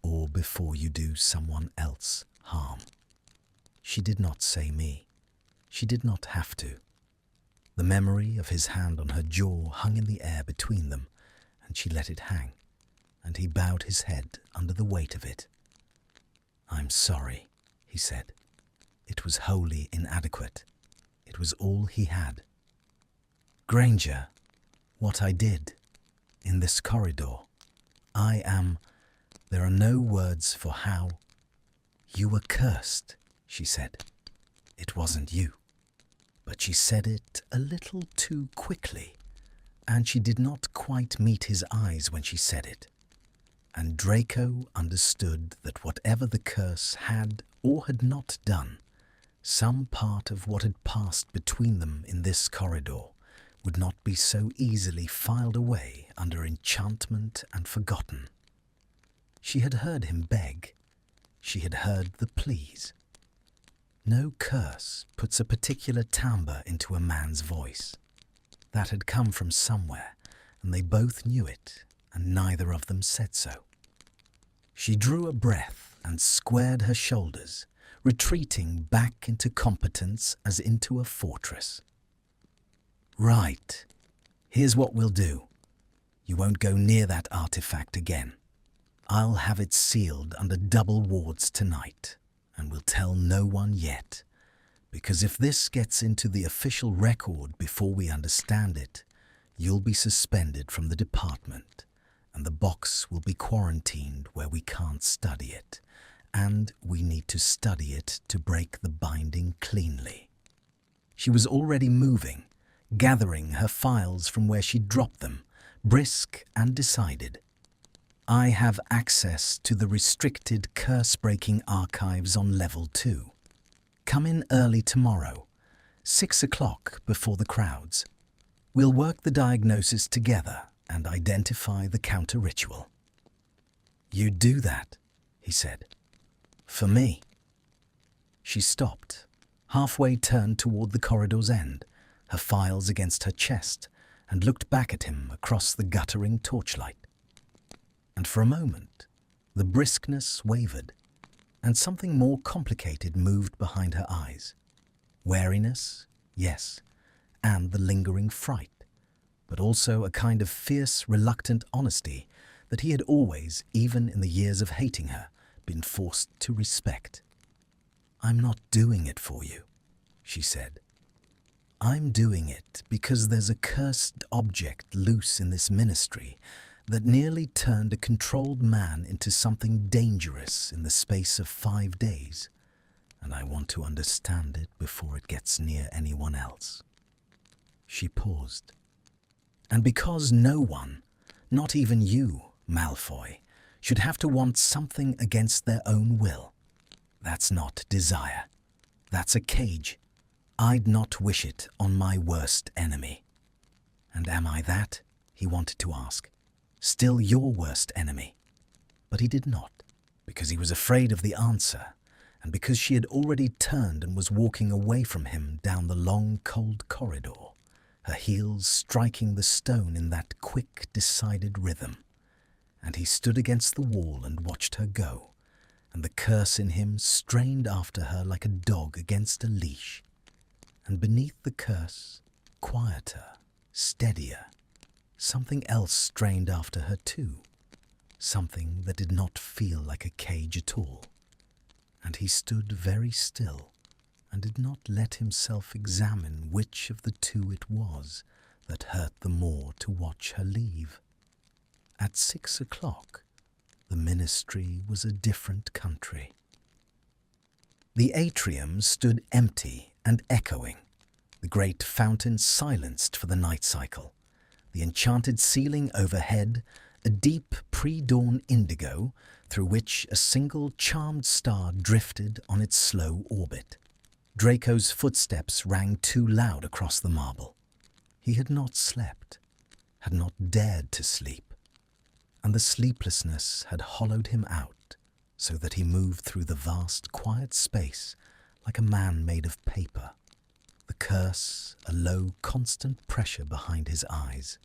or before you do someone else harm." She did not say me. She did not have to. The memory of his hand on her jaw hung in the air between them, and she let it hang, and he bowed his head under the weight of it. "I'm sorry," he said. It was wholly inadequate. It was all he had. "Granger, what I did, in this corridor, there are no words for how—" "You were cursed," she said. It wasn't you. But she said it a little too quickly, and she did not quite meet his eyes when she said it. And Draco understood that whatever the curse had or had not done, some part of what had passed between them in this corridor would not be so easily filed away under enchantment and forgotten. She had heard him beg. She had heard the pleas. No curse puts a particular timbre into a man's voice. That had come from somewhere, and they both knew it, and neither of them said so. She drew a breath and squared her shoulders, retreating back into competence as into a fortress. "Right. Here's what we'll do. You won't go near that artifact again. I'll have it sealed under double wards tonight, and we'll tell no one yet, because if this gets into the official record before we understand it, you'll be suspended from the department, and the box will be quarantined where we can't study it, and we need to study it to break the binding cleanly." She was already moving, gathering her files from where she'd dropped them, brisk and decided. "I have access to the restricted curse-breaking archives on level 2. Come in early tomorrow, 6 o'clock before the crowds." We'll work the diagnosis together and identify the counter-ritual. You'd do that, he said. For me. She stopped, halfway turned toward the corridor's end, her files against her chest, and looked back at him across the guttering torchlight. And for a moment, the briskness wavered, and something more complicated moved behind her eyes. Wariness, yes, and the lingering fright, but also a kind of fierce, reluctant honesty that he had always, even in the years of hating her, been forced to respect. I'm not doing it for you, she said. I'm doing it because there's a cursed object loose in this ministry that nearly turned a controlled man into something dangerous in the space of 5 days, and I want to understand it before it gets near anyone else. She paused. And because no one, not even you, Malfoy, should have to want something against their own will. That's not desire. That's a cage. I'd not wish it on my worst enemy. And am I that? He wanted to ask. Still your worst enemy? But he did not, because he was afraid of the answer, and because she had already turned and was walking away from him down the long, cold corridor, her heels striking the stone in that quick, decided rhythm. And he stood against the wall and watched her go, and the curse in him strained after her like a dog against a leash. And beneath the curse, quieter, steadier, something else strained after her too, something that did not feel like a cage at all. And he stood very still and did not let himself examine which of the two it was that hurt the more to watch her leave. At 6 o'clock, the ministry was a different country. The atrium stood empty and echoing, the great fountain silenced for the night cycle, the enchanted ceiling overhead a deep pre-dawn indigo through which a single charmed star drifted on its slow orbit. Draco's footsteps rang too loud across the marble. He had not slept, had not dared to sleep, and the sleeplessness had hollowed him out so that he moved through the vast, quiet space like a man made of paper, the curse a low, constant pressure behind his eyes,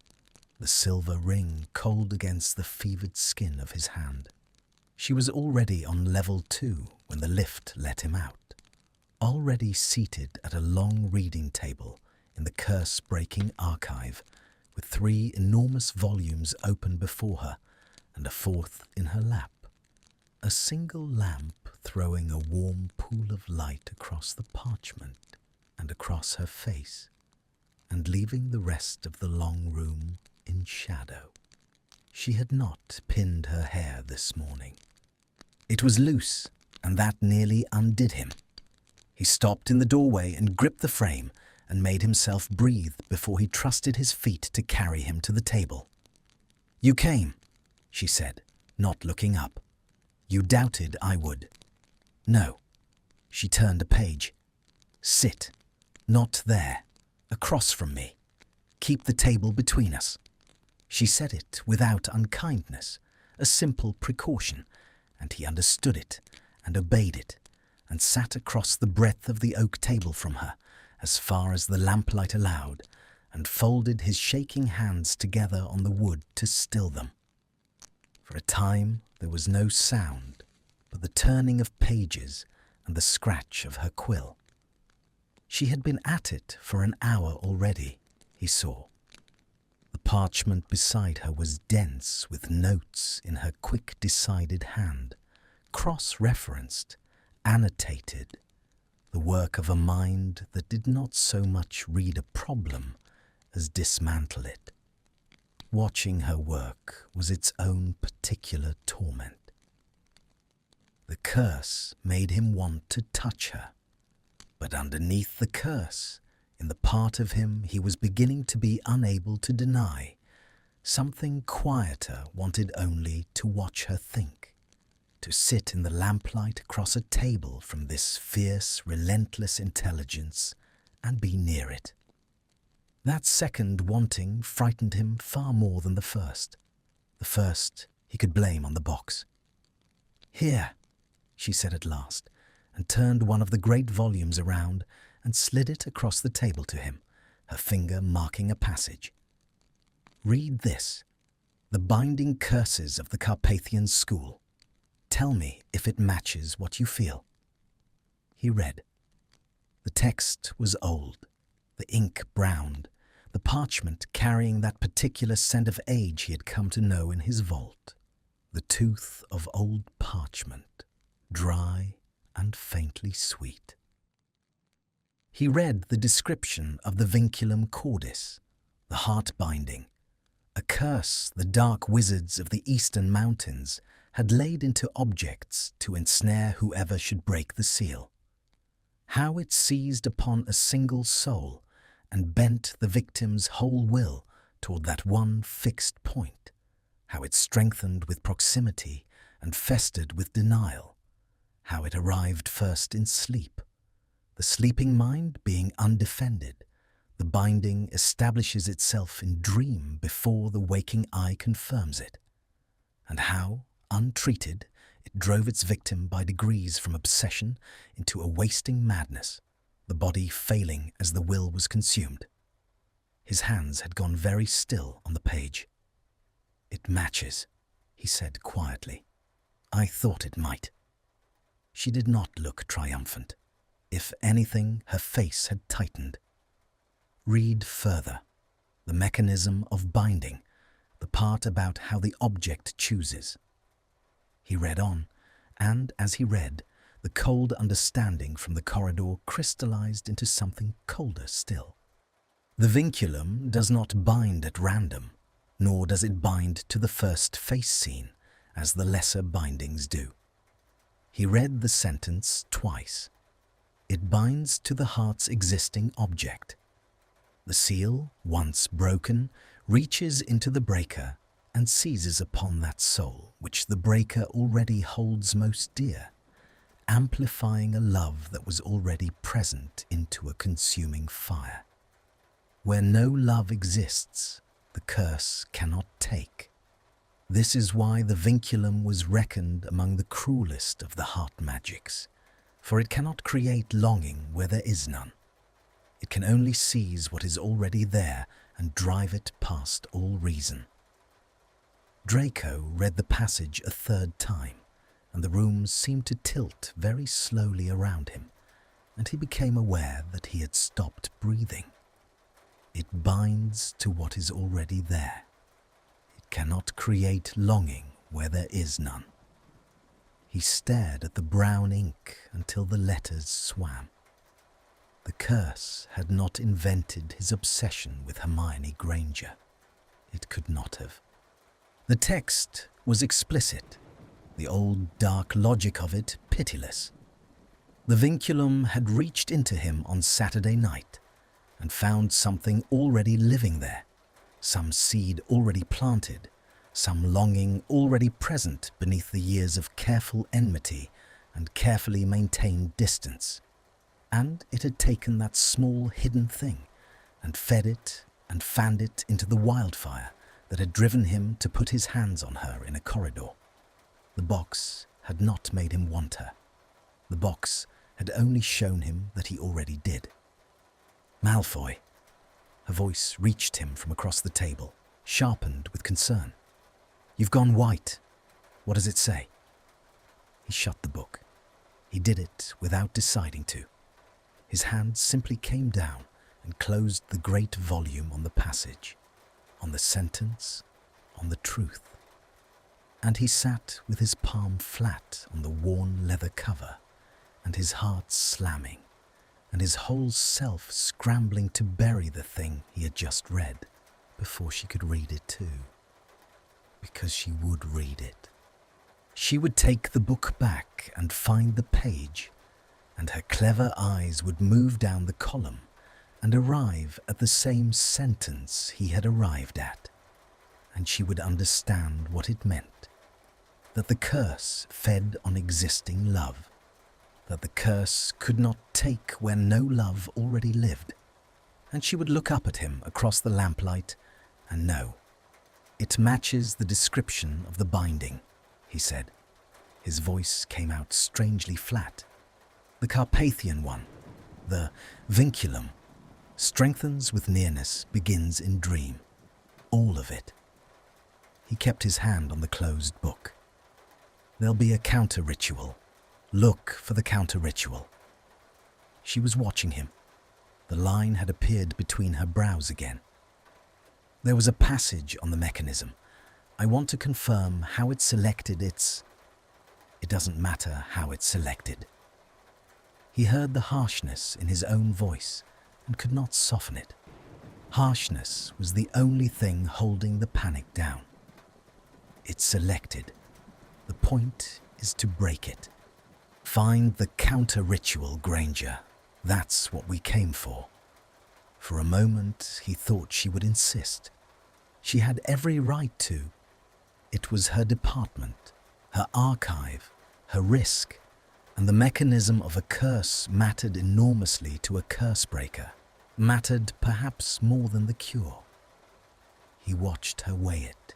the silver ring cold against the fevered skin of his hand. She was already on level 2 when the lift let him out, already seated at a long reading table in the curse-breaking archive, with 3 enormous volumes open before her and a 4th in her lap, a single lamp throwing a warm pool of light across the parchment and across her face, and leaving the rest of the long room in shadow. She had not pinned her hair this morning. It was loose, and that nearly undid him. He stopped in the doorway and gripped the frame and made himself breathe before he trusted his feet to carry him to the table. "You came," she said, not looking up. "You doubted I would." "No." She turned a page. "Sit. Not there. Across from me. Keep the table between us." She said it without unkindness, a simple precaution, and he understood it and obeyed it, and sat across the breadth of the oak table from her, as far as the lamplight allowed, and folded his shaking hands together on the wood to still them. For a time there was no sound but the turning of pages and the scratch of her quill. She had been at it for an hour already, he saw. The parchment beside her was dense with notes in her quick, decided hand, cross-referenced, annotated, the work of a mind that did not so much read a problem as dismantle it. Watching her work was its own particular torment. The curse made him want to touch her, but underneath the curse, in the part of him he was beginning to be unable to deny, something quieter wanted only to watch her think, to sit in the lamplight across a table from this fierce, relentless intelligence and be near it. That second wanting frightened him far more than the first. The first he could blame on the box. "Here," she said at last, and turned one of the great volumes around and slid it across the table to him, her finger marking a passage. "Read this, The Binding Curses of the Carpathian School. Tell me if it matches what you feel." He read. The text was old, the ink browned, the parchment carrying that particular scent of age he had come to know in his vault. The tooth of old parchment, dry and faintly sweet. He read the description of the vinculum cordis, the heart binding, a curse the dark wizards of the eastern mountains had laid into objects to ensnare whoever should break the seal. How it seized upon a single soul and bent the victim's whole will toward that one fixed point. How it strengthened with proximity and festered with denial. How it arrived first in sleep. The sleeping mind being undefended, the binding establishes itself in dream before the waking eye confirms it. And how, untreated, it drove its victim by degrees from obsession into a wasting madness, the body failing as the will was consumed. His hands had gone very still on the page. "It matches," he said quietly. "I thought it might." She did not look triumphant. If anything, her face had tightened. "Read further. The mechanism of binding, the part about how the object chooses." He read on, and as he read, the cold understanding from the corridor crystallized into something colder still. The vinculum does not bind at random, nor does it bind to the first face scene, as the lesser bindings do. He read the sentence twice. It binds to the heart's existing object. The seal, once broken, reaches into the breaker and seizes upon that soul which the breaker already holds most dear, amplifying a love that was already present into a consuming fire. Where no love exists, the curse cannot take. This is why the vinculum was reckoned among the cruelest of the heart magics, for it cannot create longing where there is none. It can only seize what is already there and drive it past all reason. Draco read the passage a third time, and the room seemed to tilt very slowly around him, and he became aware that he had stopped breathing. It binds to what is already there. It cannot create longing where there is none. He stared at the brown ink until the letters swam. The curse had not invented his obsession with Hermione Granger. It could not have. The text was explicit, the old dark logic of it pitiless. The vinculum had reached into him on Saturday night and found something already living there, some seed already planted, some longing already present beneath the years of careful enmity and carefully maintained distance. And it had taken that small hidden thing and fed it and fanned it into the wildfire that had driven him to put his hands on her in a corridor. The box had not made him want her. The box had only shown him that he already did. "Malfoy." Her voice reached him from across the table, sharpened with concern. "You've gone white. What does it say?" He shut the book. He did it without deciding to. His hand simply came down and closed the great volume on the passage, on the sentence, on the truth. And he sat with his palm flat on the worn leather cover, and his heart slamming, and his whole self scrambling to bury the thing he had just read before she could read it too. Because she would read it. She would take the book back and find the page, and her clever eyes would move down the column and arrive at the same sentence he had arrived at, and she would understand what it meant, that the curse fed on existing love, that the curse could not take where no love already lived, and she would look up at him across the lamplight, and no, it matches the description of the binding, he said. His voice came out strangely flat. The Carpathian one, the vinculum, strengthens with nearness, begins in dream. All of it. He kept his hand on the closed book. There'll be a counter-ritual. Look for the counter-ritual. She was watching him. The line had appeared between her brows again. There was a passage on the mechanism. I want to confirm how it selected its... It doesn't matter how it's selected. He heard the harshness in his own voice and could not soften it. Harshness was the only thing holding the panic down. It's selected. The point is to break it. Find the counter-ritual, Granger. That's what we came for. For a moment, he thought she would insist. She had every right to. It was her department, her archive, her risk, and the mechanism of a curse mattered enormously to a curse-breaker, mattered perhaps more than the cure. He watched her weigh it.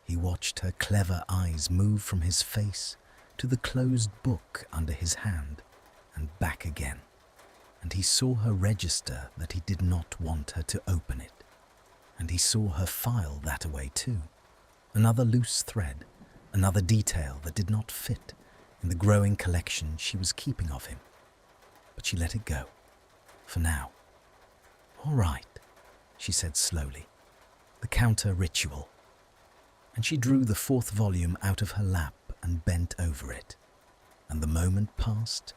He watched her clever eyes move from his face to the closed book under his hand and back again. And he saw her register that he did not want her to open it. And he saw her file that away too. Another loose thread, another detail that did not fit in the growing collection she was keeping of him. But she let it go, for now. All right, she said slowly. The counter-ritual. And she drew the 4th volume out of her lap and bent over it. And the moment passed,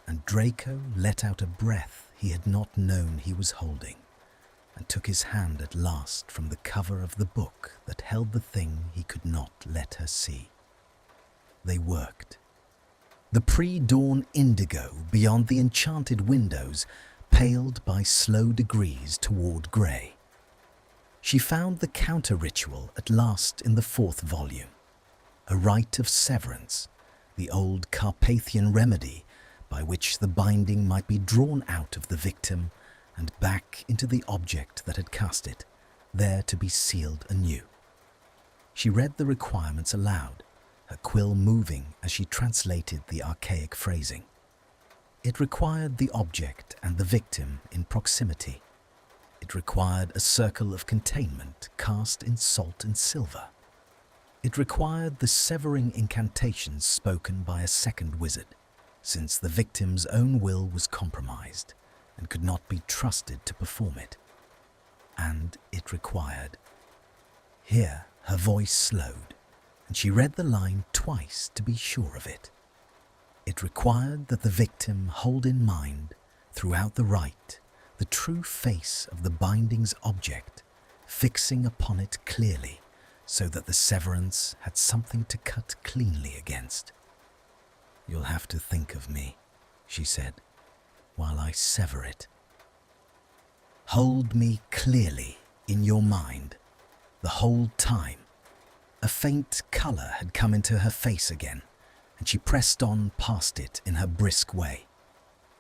and Draco let out a breath he had not known he was holding, and took his hand at last from the cover of the book that held the thing he could not let her see. They worked. The pre-dawn indigo beyond the enchanted windows paled by slow degrees toward grey. She found the counter-ritual at last in the 4th volume, a rite of severance, the old Carpathian remedy by which the binding might be drawn out of the victim and back into the object that had cast it, there to be sealed anew. She read the requirements aloud, her quill moving as she translated the archaic phrasing. It required the object and the victim in proximity. It required a circle of containment cast in salt and silver. It required the severing incantations spoken by a second wizard, since the victim's own will was compromised and could not be trusted to perform it. And it required... Here her voice slowed, and she read the line twice to be sure of it. It required that the victim hold in mind, throughout the rite, the true face of the binding's object, fixing upon it clearly, so that the severance had something to cut cleanly against. You'll have to think of me, she said, while I sever it. Hold me clearly in your mind, the whole time. A faint colour had come into her face again, and she pressed on past it in her brisk way.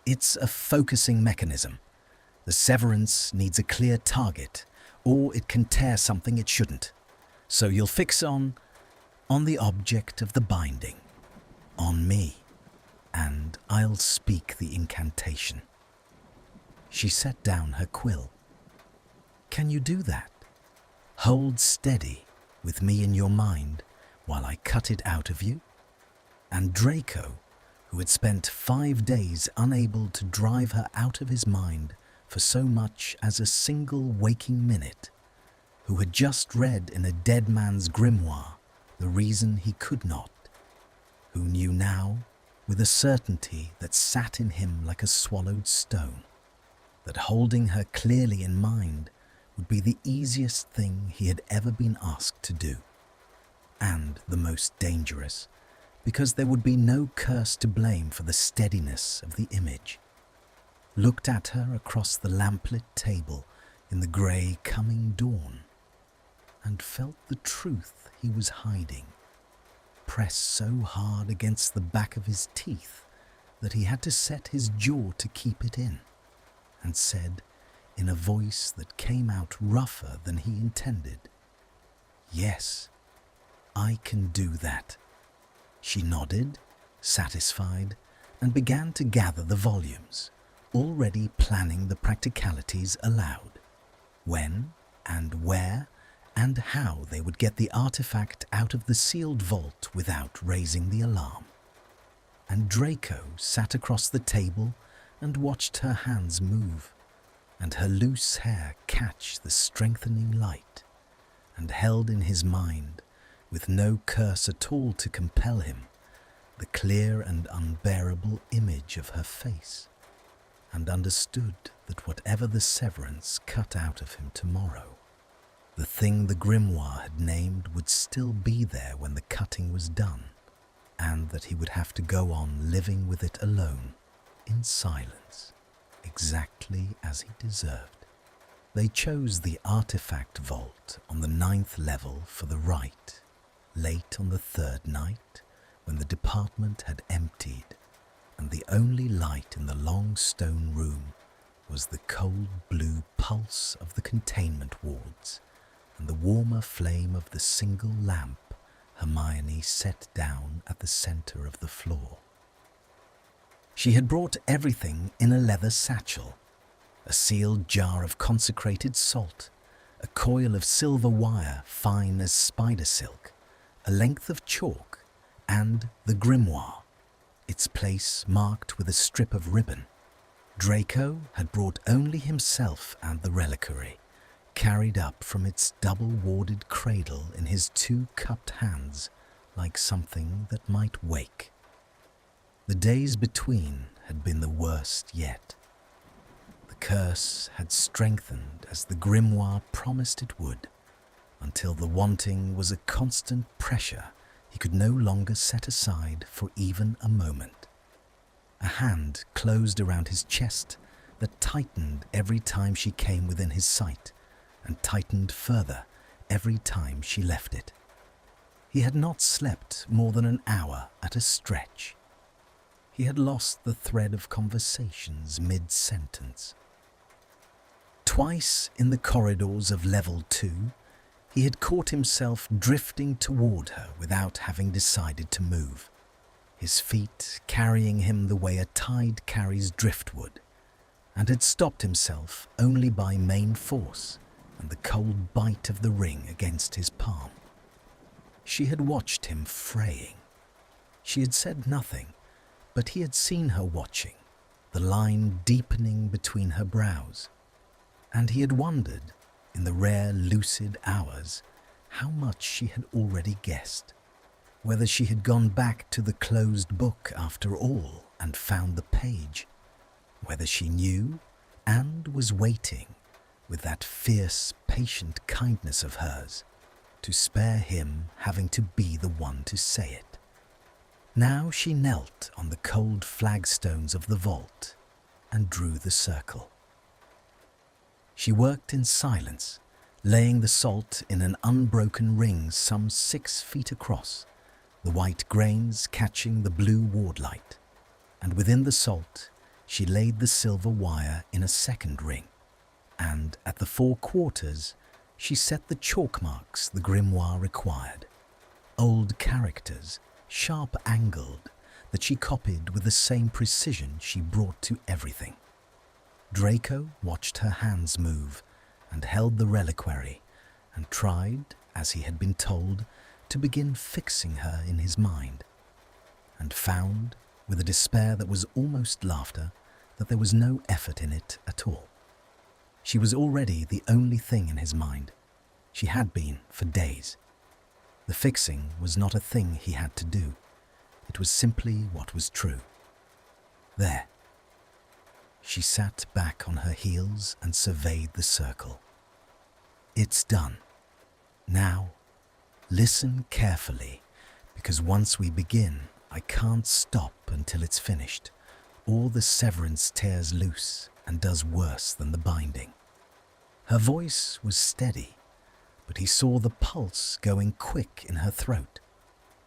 It's a focusing mechanism. The severance needs a clear target, or it can tear something it shouldn't. So you'll fix on the object of the binding, on me, and I'll speak the incantation. She set down her quill. Can you do that? Hold steady with me in your mind while I cut it out of you? And Draco, who had spent 5 days unable to drive her out of his mind for so much as a single waking minute, who had just read in a dead man's grimoire the reason he could not, who knew now, with a certainty that sat in him like a swallowed stone, that holding her clearly in mind would be the easiest thing he had ever been asked to do, and the most dangerous, because there would be no curse to blame for the steadiness of the image, looked at her across the lamplit table in the grey coming dawn, and felt the truth he was hiding, pressed so hard against the back of his teeth that he had to set his jaw to keep it in, and said, in a voice that came out rougher than he intended. "Yes, I can do that." She nodded, satisfied, and began to gather the volumes, already planning the practicalities aloud. When and where and how they would get the artifact out of the sealed vault without raising the alarm. And Draco sat across the table and watched her hands move, and her loose hair catch the strengthening light, and held in his mind, with no curse at all to compel him, the clear and unbearable image of her face, and understood that whatever the severance cut out of him tomorrow, the thing the grimoire had named would still be there when the cutting was done, and that he would have to go on living with it alone, in silence, exactly as he deserved. They chose the artifact vault on the 9th level for the rite, late on the 3rd night, when the department had emptied, and the only light in the long stone room was the cold blue pulse of the containment wards and the warmer flame of the single lamp Hermione set down at the center of the floor. She had brought everything in a leather satchel, a sealed jar of consecrated salt, a coil of silver wire fine as spider silk, a length of chalk, and the grimoire, its place marked with a strip of ribbon. Draco had brought only himself and the reliquary, carried up from its double-warded cradle in his 2 cupped hands like something that might wake. The days between had been the worst yet. The curse had strengthened as the grimoire promised it would, until the wanting was a constant pressure he could no longer set aside for even a moment. A hand closed around his chest that tightened every time she came within his sight, and tightened further every time she left it. He had not slept more than an hour at a stretch. He had lost the thread of conversations mid-sentence. Twice in the corridors of level 2, he had caught himself drifting toward her without having decided to move, his feet carrying him the way a tide carries driftwood, and had stopped himself only by main force and the cold bite of the ring against his palm. She had watched him fraying. She had said nothing, but he had seen her watching, the line deepening between her brows, and he had wondered, in the rare lucid hours, how much she had already guessed, whether she had gone back to the closed book after all and found the page, whether she knew and was waiting, with that fierce, patient kindness of hers, to spare him having to be the one to say it. Now she knelt on the cold flagstones of the vault and drew the circle. She worked in silence, laying the salt in an unbroken ring some 6 feet across, the white grains catching the blue ward light, and within the salt she laid the silver wire in a second ring, and at the 4 quarters she set the chalk marks the grimoire required, old characters, sharp-angled, that she copied with the same precision she brought to everything. Draco watched her hands move and held the reliquary and tried, as he had been told, to begin fixing her in his mind, and found, with a despair that was almost laughter, that there was no effort in it at all. She was already the only thing in his mind. She had been for days. The fixing was not a thing he had to do. It was simply what was true. There. She sat back on her heels and surveyed the circle. It's done. Now, listen carefully, because once we begin, I can't stop until it's finished, or the severance tears loose and does worse than the binding. Her voice was steady, but he saw the pulse going quick in her throat,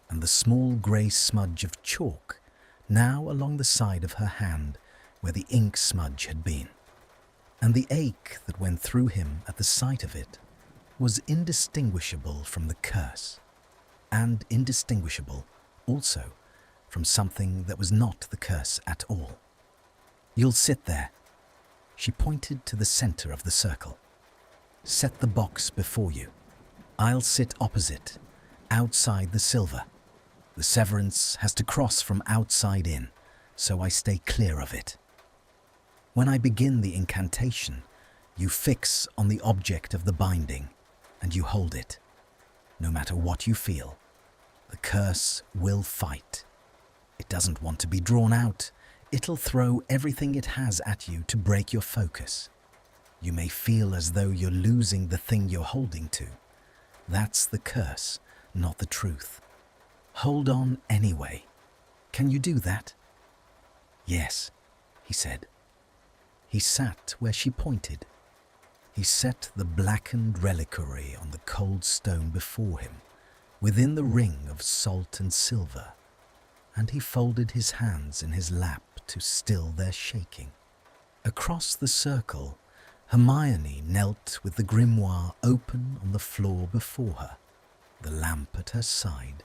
and the small grey smudge of chalk now along the side of her hand where the ink smudge had been. and the ache that went through him at the sight of it was indistinguishable from the curse, and indistinguishable also from something that was not the curse at all. "You'll sit there." She pointed to the center of the circle. "Set the box before you. I'll sit opposite, outside the silver. The severance has to cross from outside in, so I stay clear of it. When I begin the incantation, you fix on the object of the binding, and you hold it. No matter what you feel, the curse will fight. It doesn't want to be drawn out. It'll throw everything it has at you to break your focus. You may feel as though you're losing the thing you're holding to. That's the curse, not the truth. Hold on anyway. Can you do that?" "Yes," he said. He sat where she pointed. He set the blackened reliquary on the cold stone before him, within the ring of salt and silver, and he folded his hands in his lap to still their shaking. Across the circle, Hermione knelt with the grimoire open on the floor before her, the lamp at her side,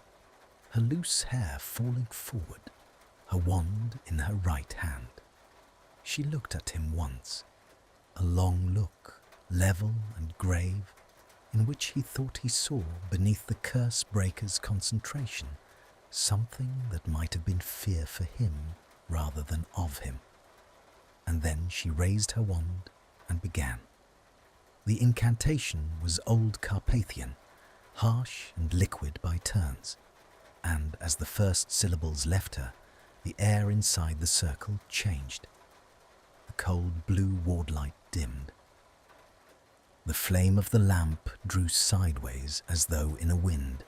her loose hair falling forward, her wand in her right hand. She looked at him once, a long look, level and grave, in which he thought he saw beneath the curse breaker's concentration something that might have been fear for him rather than of him. And then she raised her wand and began. The incantation was old Carpathian, harsh and liquid by turns, and as the first syllables left her, the air inside the circle changed. The cold blue wardlight dimmed. The flame of the lamp drew sideways as though in a wind,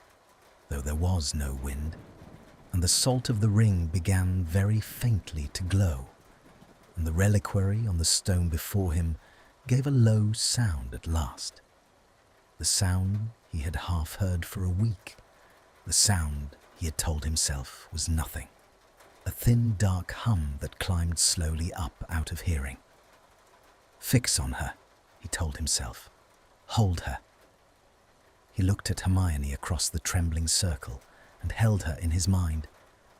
though there was no wind, and the salt of the ring began very faintly to glow, and the reliquary on the stone before him gave a low sound at last. The sound he had half heard for a week, the sound he had told himself was nothing, a thin dark hum that climbed slowly up out of hearing. "Fix on her," he told himself. "Hold her." He looked at Hermione across the trembling circle and held her in his mind,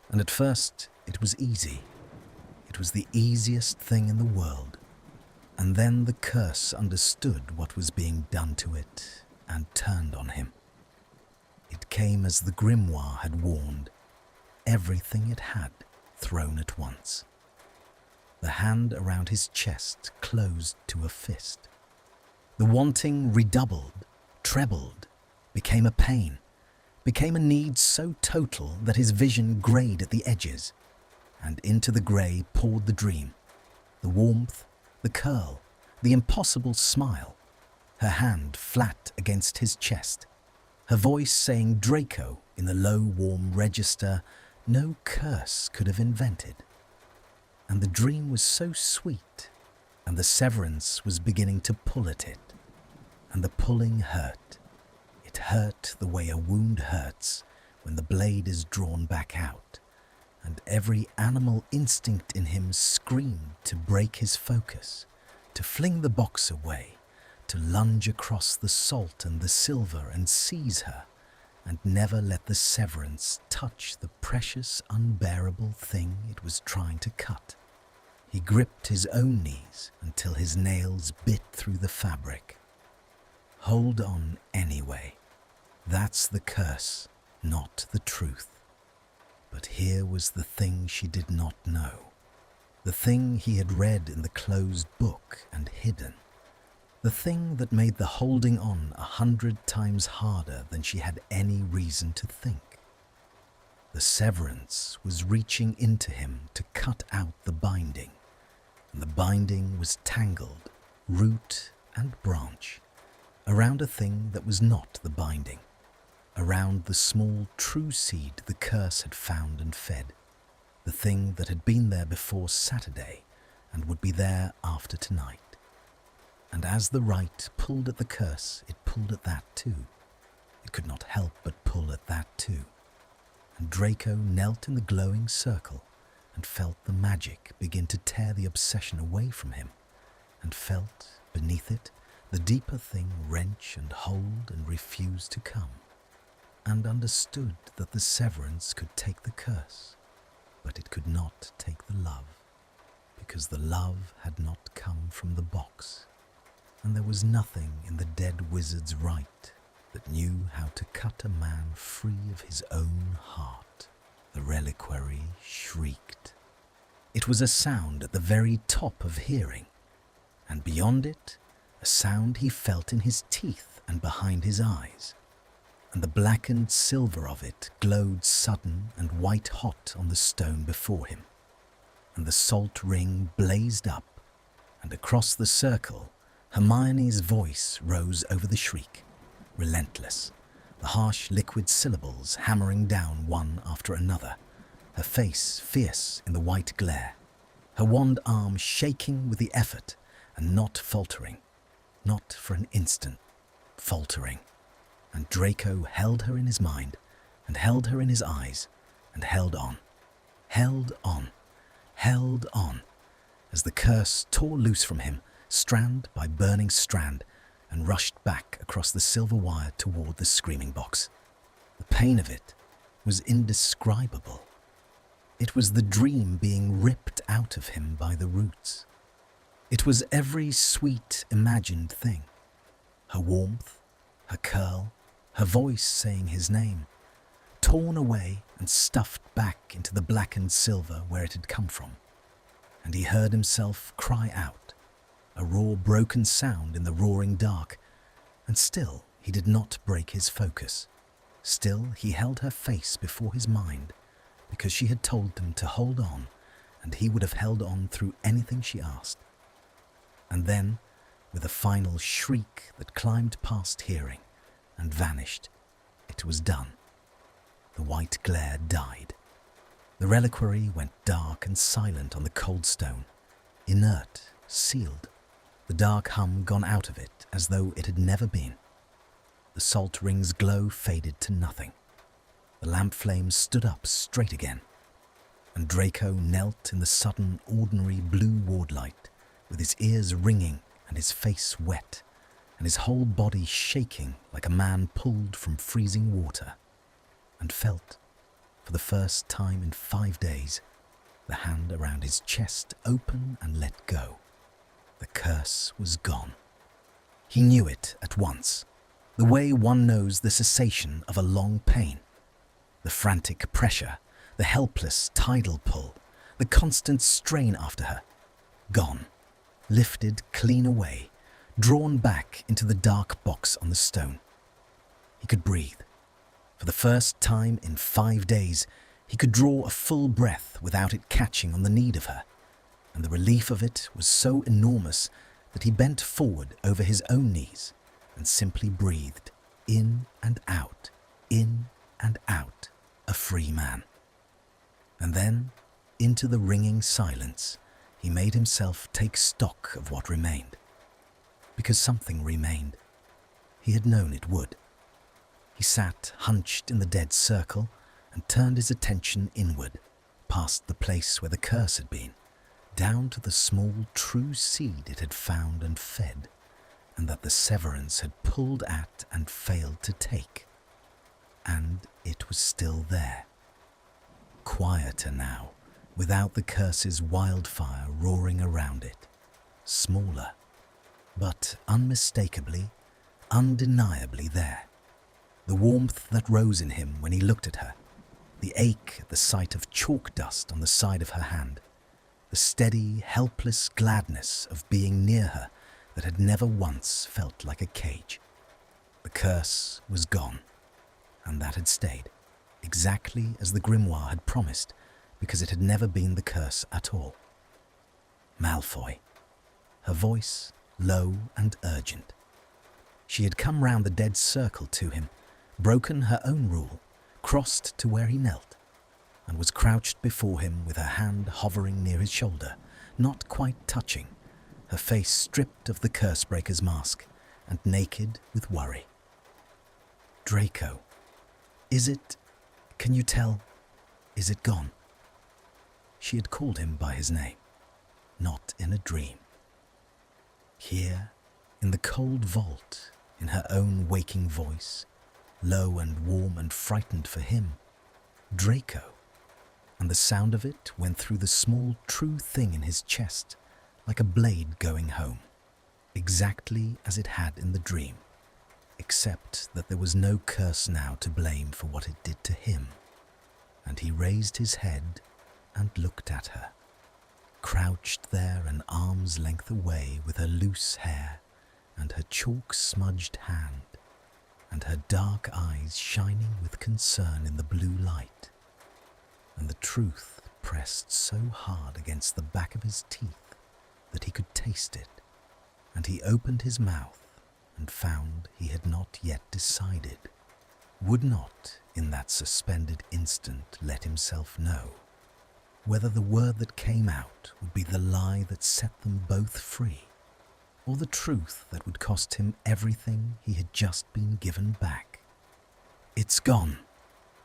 and at first it was easy. It was the easiest thing in the world. And then the curse understood what was being done to it and turned on him. It came as the grimoire had warned, everything it had thrown at once. The hand around his chest closed to a fist. The wanting redoubled, trebled, became a pain, became a need so total that his vision greyed at the edges, and into the grey poured the dream, the warmth, the curl, the impossible smile, her hand flat against his chest, her voice saying Draco in the low, warm register no curse could have invented. And the dream was so sweet, and the severance was beginning to pull at it, and the pulling hurt. It hurt the way a wound hurts when the blade is drawn back out, and every animal instinct in him screamed to break his focus, to fling the box away, to lunge across the salt and the silver and seize her, and never let the severance touch the precious, unbearable thing it was trying to cut. He gripped his own knees until his nails bit through the fabric. Hold on anyway. That's the curse, not the truth. But here was the thing she did not know, the thing he had read in the closed book and hidden, the thing that made the holding on 100 times harder than she had any reason to think. The severance was reaching into him to cut out the binding, and the binding was tangled, root and branch, around a thing that was not the binding, around the small true seed the curse had found and fed, the thing that had been there before Saturday and would be there after tonight. And as the right pulled at the curse, it pulled at that too. It could not help but pull at that too. And Draco knelt in the glowing circle and felt the magic begin to tear the obsession away from him, and felt, beneath it, the deeper thing wrench and hold and refuse to come, and understood that the severance could take the curse, but it could not take the love, because the love had not come from the box, and there was nothing in the dead wizard's rite that knew how to cut a man free of his own heart. The reliquary shrieked. It was a sound at the very top of hearing, and beyond it, a sound he felt in his teeth and behind his eyes, and the blackened silver of it glowed sudden and white-hot on the stone before him, and the salt ring blazed up, and across the circle Hermione's voice rose over the shriek, relentless, the harsh liquid syllables hammering down one after another, her face fierce in the white glare, her wand arm shaking with the effort and not faltering, not for an instant faltering. And Draco held her in his mind, and held her in his eyes, and held on, held on, held on, as the curse tore loose from him, strand by burning strand, and rushed back across the silver wire toward the screaming box. The pain of it was indescribable. It was the dream being ripped out of him by the roots. It was every sweet, imagined thing. Her warmth, her curl, her voice saying his name, torn away and stuffed back into the blackened silver where it had come from. And he heard himself cry out, a raw, broken sound in the roaring dark, and still he did not break his focus. Still he held her face before his mind, because she had told him to hold on, and he would have held on through anything she asked. And then, with a final shriek that climbed past hearing and vanished, it was done. The white glare died. The reliquary went dark and silent on the cold stone, inert, sealed, the dark hum gone out of it as though it had never been. The salt ring's glow faded to nothing. The lamp flame stood up straight again, and Draco knelt in the sudden, ordinary blue wardlight, with his ears ringing and his face wet, and his whole body shaking like a man pulled from freezing water, and felt, for the first time in 5 days, the hand around his chest open and let go. The curse was gone. He knew it at once, the way one knows the cessation of a long pain. The frantic pressure, the helpless tidal pull, the constant strain after her. Gone, lifted clean away, drawn back into the dark box on the stone. He could breathe. For the first time in 5 days, he could draw a full breath without it catching on the need of her, and the relief of it was so enormous that he bent forward over his own knees and simply breathed in and out, a free man. And then, into the ringing silence, he made himself take stock of what remained. Because something remained. He had known it would. He sat hunched in the dead circle and turned his attention inward, past the place where the curse had been, down to the small true seed it had found and fed, and that the severance had pulled at and failed to take. And it was still there. Quieter now, without the curse's wildfire roaring around it. Smaller, but unmistakably, undeniably there. The warmth that rose in him when he looked at her, the ache at the sight of chalk dust on the side of her hand, the steady, helpless gladness of being near her that had never once felt like a cage. The curse was gone, and that had stayed, exactly as the grimoire had promised, because it had never been the curse at all. Malfoy. Her voice low and urgent. She had come round the dead circle to him, broken her own rule, crossed to where he knelt, and was crouched before him with her hand hovering near his shoulder, not quite touching, her face stripped of the curse-breaker's mask, and naked with worry. Draco. Is it... can you tell... is it gone? She had called him by his name, not in a dream. Here, in the cold vault, in her own waking voice, low and warm and frightened for him, Draco, and the sound of it went through the small true thing in his chest like a blade going home, exactly as it had in the dream, except that there was no curse now to blame for what it did to him. And he raised his head and looked at her, crouched there an arm's length away with her loose hair and her chalk-smudged hand, and her dark eyes shining with concern in the blue light, and the truth pressed so hard against the back of his teeth that he could taste it, and he opened his mouth and found he had not yet decided, would not in that suspended instant let himself know whether the word that came out would be the lie that set them both free, or the truth that would cost him everything he had just been given back. "It's gone,"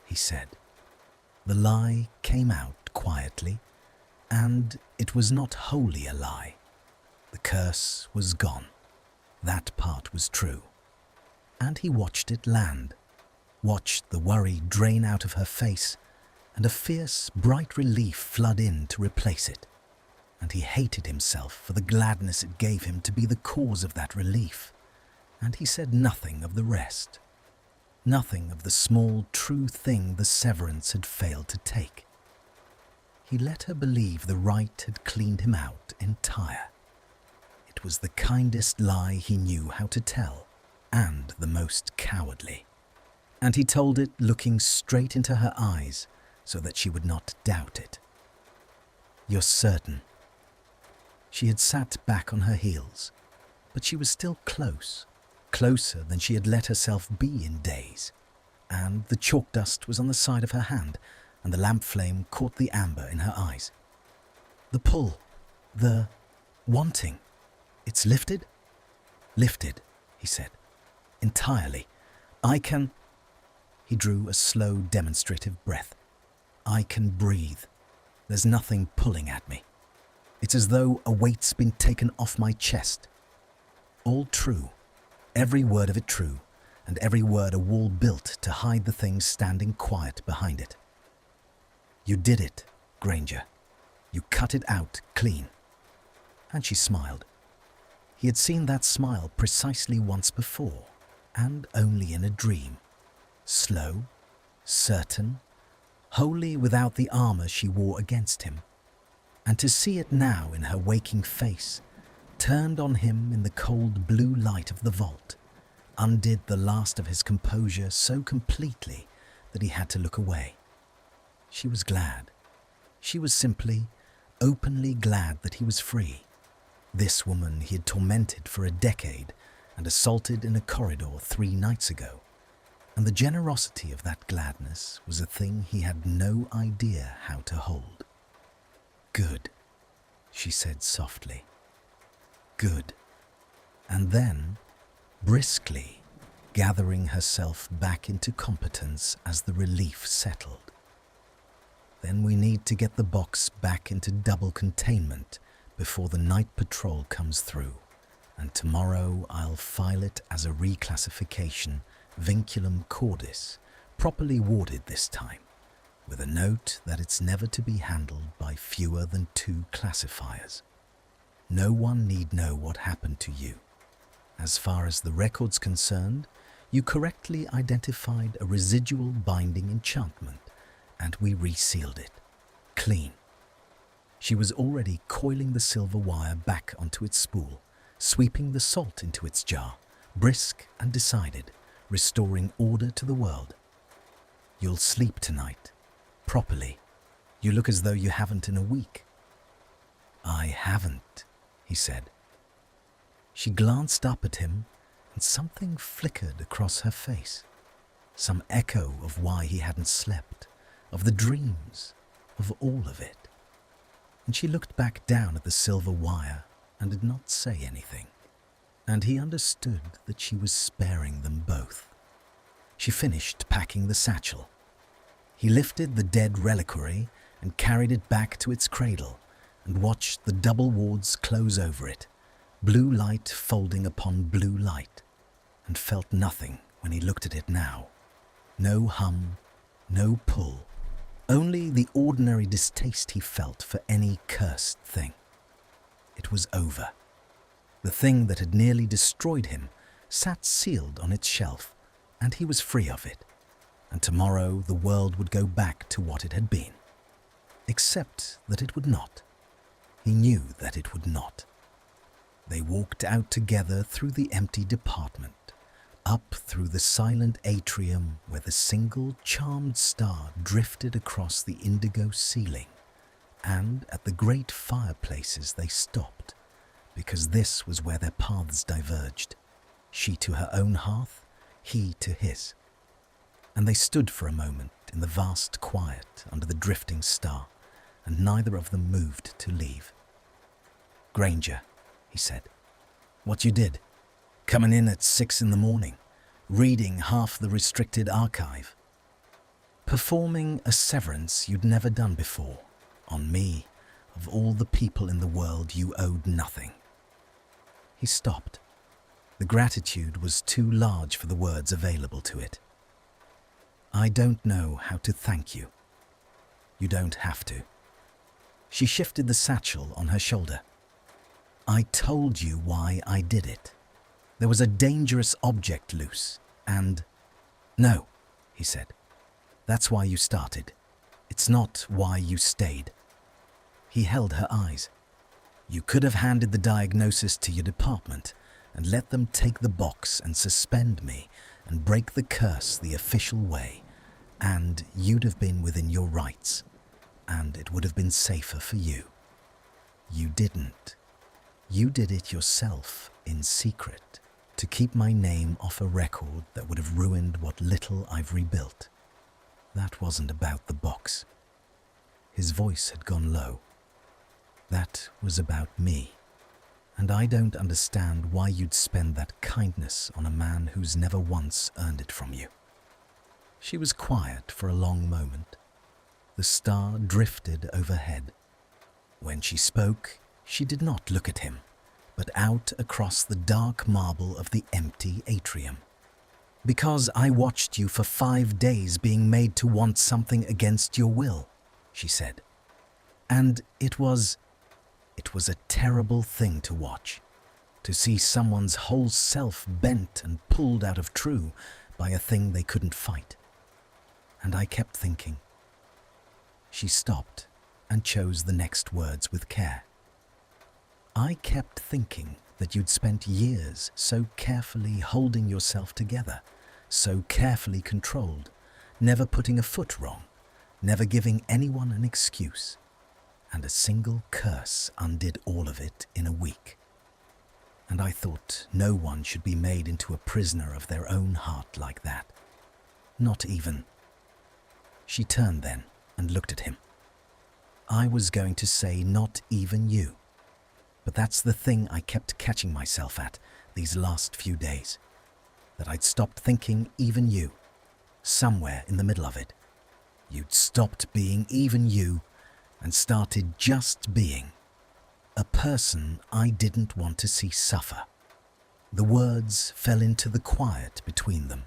he said. The lie came out quietly, and it was not wholly a lie. The curse was gone. That part was true. And he watched it land, watched the worry drain out of her face, and a fierce, bright relief flood in to replace it. And he hated himself for the gladness it gave him to be the cause of that relief. And he said nothing of the rest. Nothing of the small, true thing the severance had failed to take. He let her believe the right had cleaned him out entire. It was the kindest lie he knew how to tell, and the most cowardly. And he told it looking straight into her eyes so that she would not doubt it. "You're certain?" She had sat back on her heels, but she was still close, closer than she had let herself be in days, and the chalk dust was on the side of her hand, and the lamp flame caught the amber in her eyes. "The pull, the wanting, it's lifted?" "Lifted," he said. "Entirely. I can—" He drew a slow, demonstrative breath. "I can breathe. There's nothing pulling at me. It's as though a weight's been taken off my chest. All true, every word of it true, and every word a wall built to hide the things standing quiet behind it. You did it, Granger. You cut it out clean." And she smiled. He had seen that smile precisely once before, and only in a dream. Slow, certain, wholly without the armor she wore against him. And to see it now in her waking face, turned on him in the cold blue light of the vault, undid the last of his composure so completely that he had to look away. She was glad. She was simply, openly glad that he was free. This woman he had tormented for a decade and assaulted in a corridor 3 nights ago. And the generosity of that gladness was a thing he had no idea how to hold. "Good," she said softly. "Good." And then, briskly, gathering herself back into competence as the relief settled. "Then we need to get the box back into double containment before the night patrol comes through, and tomorrow I'll file it as a reclassification, vinculum cordis, properly warded this time, with a note that it's never to be handled by fewer than 2 classifiers. No one need know what happened to you. As far as the record's concerned, you correctly identified a residual binding enchantment, and we resealed it. Clean." She was already coiling the silver wire back onto its spool, sweeping the salt into its jar, brisk and decided, restoring order to the world. "You'll sleep tonight. Properly. You look as though you haven't in a week." "I haven't," he said. She glanced up at him, and something flickered across her face. Some echo of why he hadn't slept, of the dreams, of all of it. And she looked back down at the silver wire and did not say anything. And he understood that she was sparing them both. She finished packing the satchel. He lifted the dead reliquary and carried it back to its cradle and watched the double wards close over it, blue light folding upon blue light, and felt nothing when he looked at it now. No hum, no pull, only the ordinary distaste he felt for any cursed thing. It was over. The thing that had nearly destroyed him sat sealed on its shelf, and he was free of it, and tomorrow the world would go back to what it had been. Except that it would not. He knew that it would not. They walked out together through the empty department, up through the silent atrium where the single charmed star drifted across the indigo ceiling, and at the great fireplaces they stopped, because this was where their paths diverged, she to her own hearth, he to his. And they stood for a moment in the vast quiet under the drifting star, and neither of them moved to leave. "Granger," he said, "what you did, coming in at 6 a.m, reading half the restricted archive. Performing a severance you'd never done before, on me, of all the people in the world you owed nothing." He stopped. The gratitude was too large for the words available to it. "I don't know how to thank you." "You don't have to." She shifted the satchel on her shoulder. "I told you why I did it. There was a dangerous object loose, and—" "No," he said. "That's why you started. It's not why you stayed." He held her eyes. "You could have handed the diagnosis to your department and let them take the box and suspend me and break the curse the official way, and you'd have been within your rights, and it would have been safer for you. You didn't. You did it yourself in secret to keep my name off a record that would have ruined what little I've rebuilt. That wasn't about the box." His voice had gone low. "That was about me, and I don't understand why you'd spend that kindness on a man who's never once earned it from you." She was quiet for a long moment. The star drifted overhead. When she spoke, she did not look at him, but out across the dark marble of the empty atrium. "Because I watched you for 5 days being made to want something against your will," she said. "And it was a terrible thing to watch, to see someone's whole self bent and pulled out of true by a thing they couldn't fight. And I kept thinking." She stopped and chose the next words with care. "I kept thinking that you'd spent years so carefully holding yourself together, so carefully controlled, never putting a foot wrong, never giving anyone an excuse. And a single curse undid all of it in a week. And I thought no one should be made into a prisoner of their own heart like that. Not even—" She turned then and looked at him. "I was going to say not even you. But that's the thing I kept catching myself at these last few days. That I'd stopped thinking even you. Somewhere in the middle of it. You'd stopped being even you and started just being. A person I didn't want to see suffer." The words fell into the quiet between them,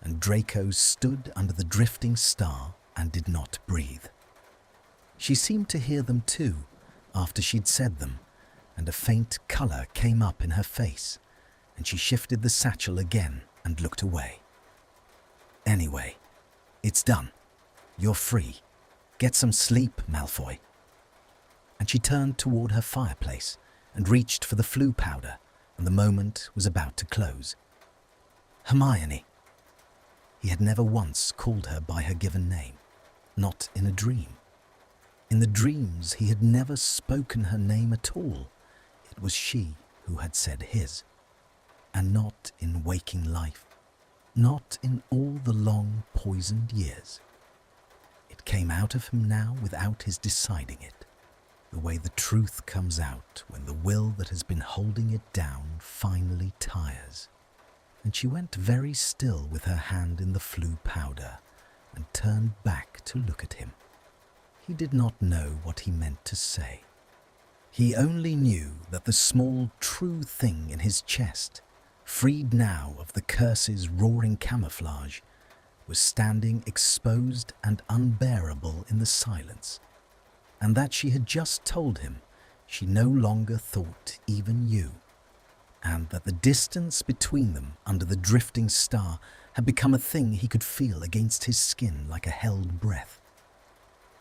and Draco stood under the drifting star and did not breathe. She seemed to hear them too, after she'd said them, and a faint colour came up in her face, and she shifted the satchel again and looked away. "Anyway, it's done. You're free. Get some sleep, Malfoy." And she turned toward her fireplace and reached for the flu powder, and the moment was about to close. "Hermione." He had never once called her by her given name, not in a dream. In the dreams he had never spoken her name at all. It was she who had said his. And not in waking life, not in all the long poisoned years. It came out of him now without his deciding it, the way the truth comes out when the will that has been holding it down finally tires. And she went very still with her hand in the flu powder and turned back to look at him. He did not know what he meant to say. He only knew that the small, true thing in his chest, freed now of the curse's roaring camouflage, was standing exposed and unbearable in the silence, and that she had just told him she no longer thought even you, and that the distance between them under the drifting star had become a thing he could feel against his skin like a held breath.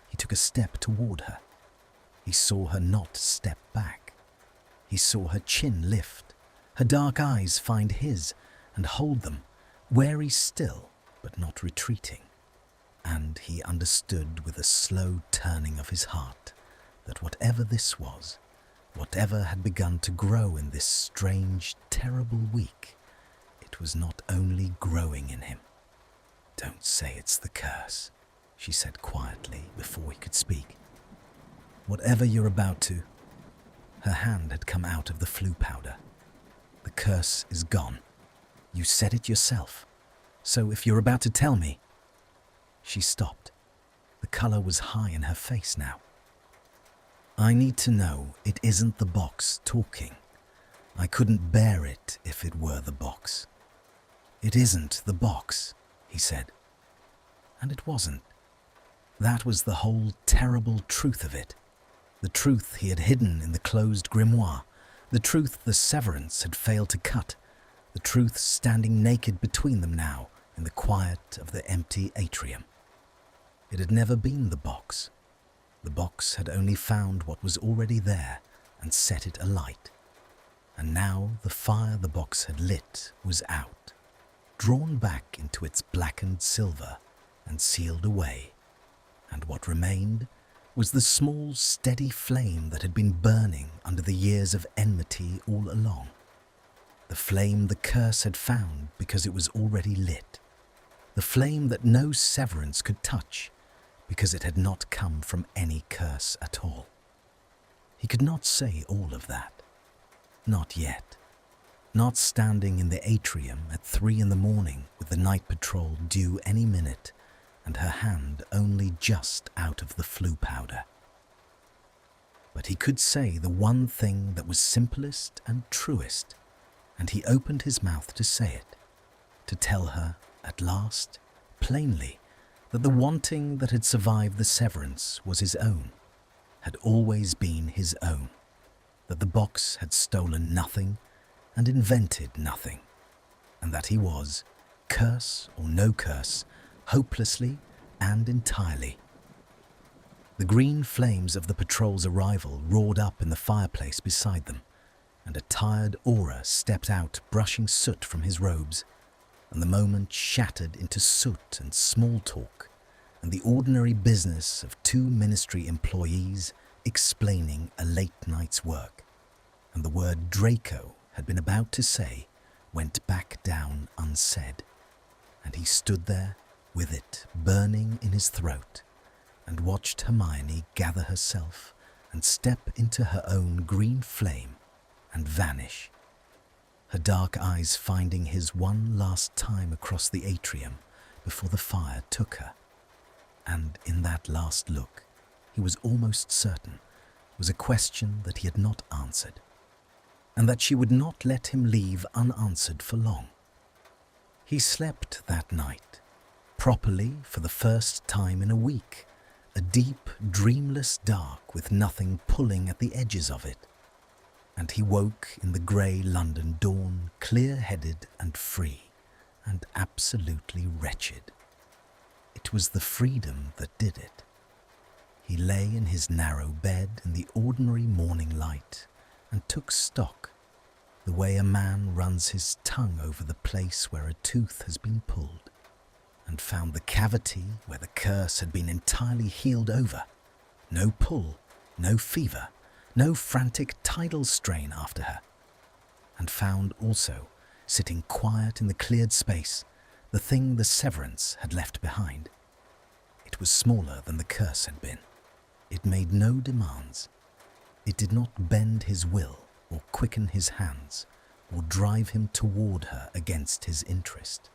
He took a step toward her. He saw her not step back. He saw her chin lift, her dark eyes find his and hold them, wary still but not retreating. And he understood with a slow turning of his heart that whatever this was, whatever had begun to grow in this strange, terrible week, it was not only growing in him. "Don't say it's the curse," she said quietly before he could speak. "Whatever you're about to..." Her hand had come out of the flu powder. "The curse is gone. You said it yourself. So if you're about to tell me..." She stopped. The color was high in her face now. "I need to know it isn't the box talking. I couldn't bear it if it were the box." "It isn't the box," he said. And it wasn't. That was the whole terrible truth of it. The truth he had hidden in the closed grimoire. The truth the severance had failed to cut. The truth standing naked between them now in the quiet of the empty atrium. It had never been the box. The box had only found what was already there and set it alight. And now the fire the box had lit was out, drawn back into its blackened silver and sealed away, and what remained was the small, steady flame that had been burning under the years of enmity all along. The flame the curse had found because it was already lit. The flame that no severance could touch because it had not come from any curse at all. He could not say all of that. Not yet. Not standing in the atrium at 3 a.m. with the night patrol due any minute and her hand only just out of the flu powder. But he could say the one thing that was simplest and truest, and he opened his mouth to say it, to tell her, at last, plainly, that the wanting that had survived the severance was his own, had always been his own, that the box had stolen nothing and invented nothing, and that he was, curse or no curse, hopelessly and entirely. The green flames of the patrol's arrival roared up in the fireplace beside them, and a tired aura stepped out brushing soot from his robes, and the moment shattered into soot and small talk, and the ordinary business of 2 ministry employees explaining a late night's work, and the word Draco had been about to say went back down unsaid, and he stood there with it burning in his throat, and watched Hermione gather herself and step into her own green flame and vanish, her dark eyes finding his one last time across the atrium before the fire took her. And in that last look, he was almost certain, was a question that he had not answered, and that she would not let him leave unanswered for long. He slept that night, properly for the first time in a week, a deep, dreamless dark with nothing pulling at the edges of it. And he woke in the grey London dawn, clear-headed and free, and absolutely wretched. It was the freedom that did it. He lay in his narrow bed in the ordinary morning light and took stock, the way a man runs his tongue over the place where a tooth has been pulled, and found the cavity where the curse had been entirely healed over. No pull, no fever, no frantic tidal strain after her. And found also, sitting quiet in the cleared space, the thing the severance had left behind. It was smaller than the curse had been. It made no demands. It did not bend his will or quicken his hands or drive him toward her against his interest.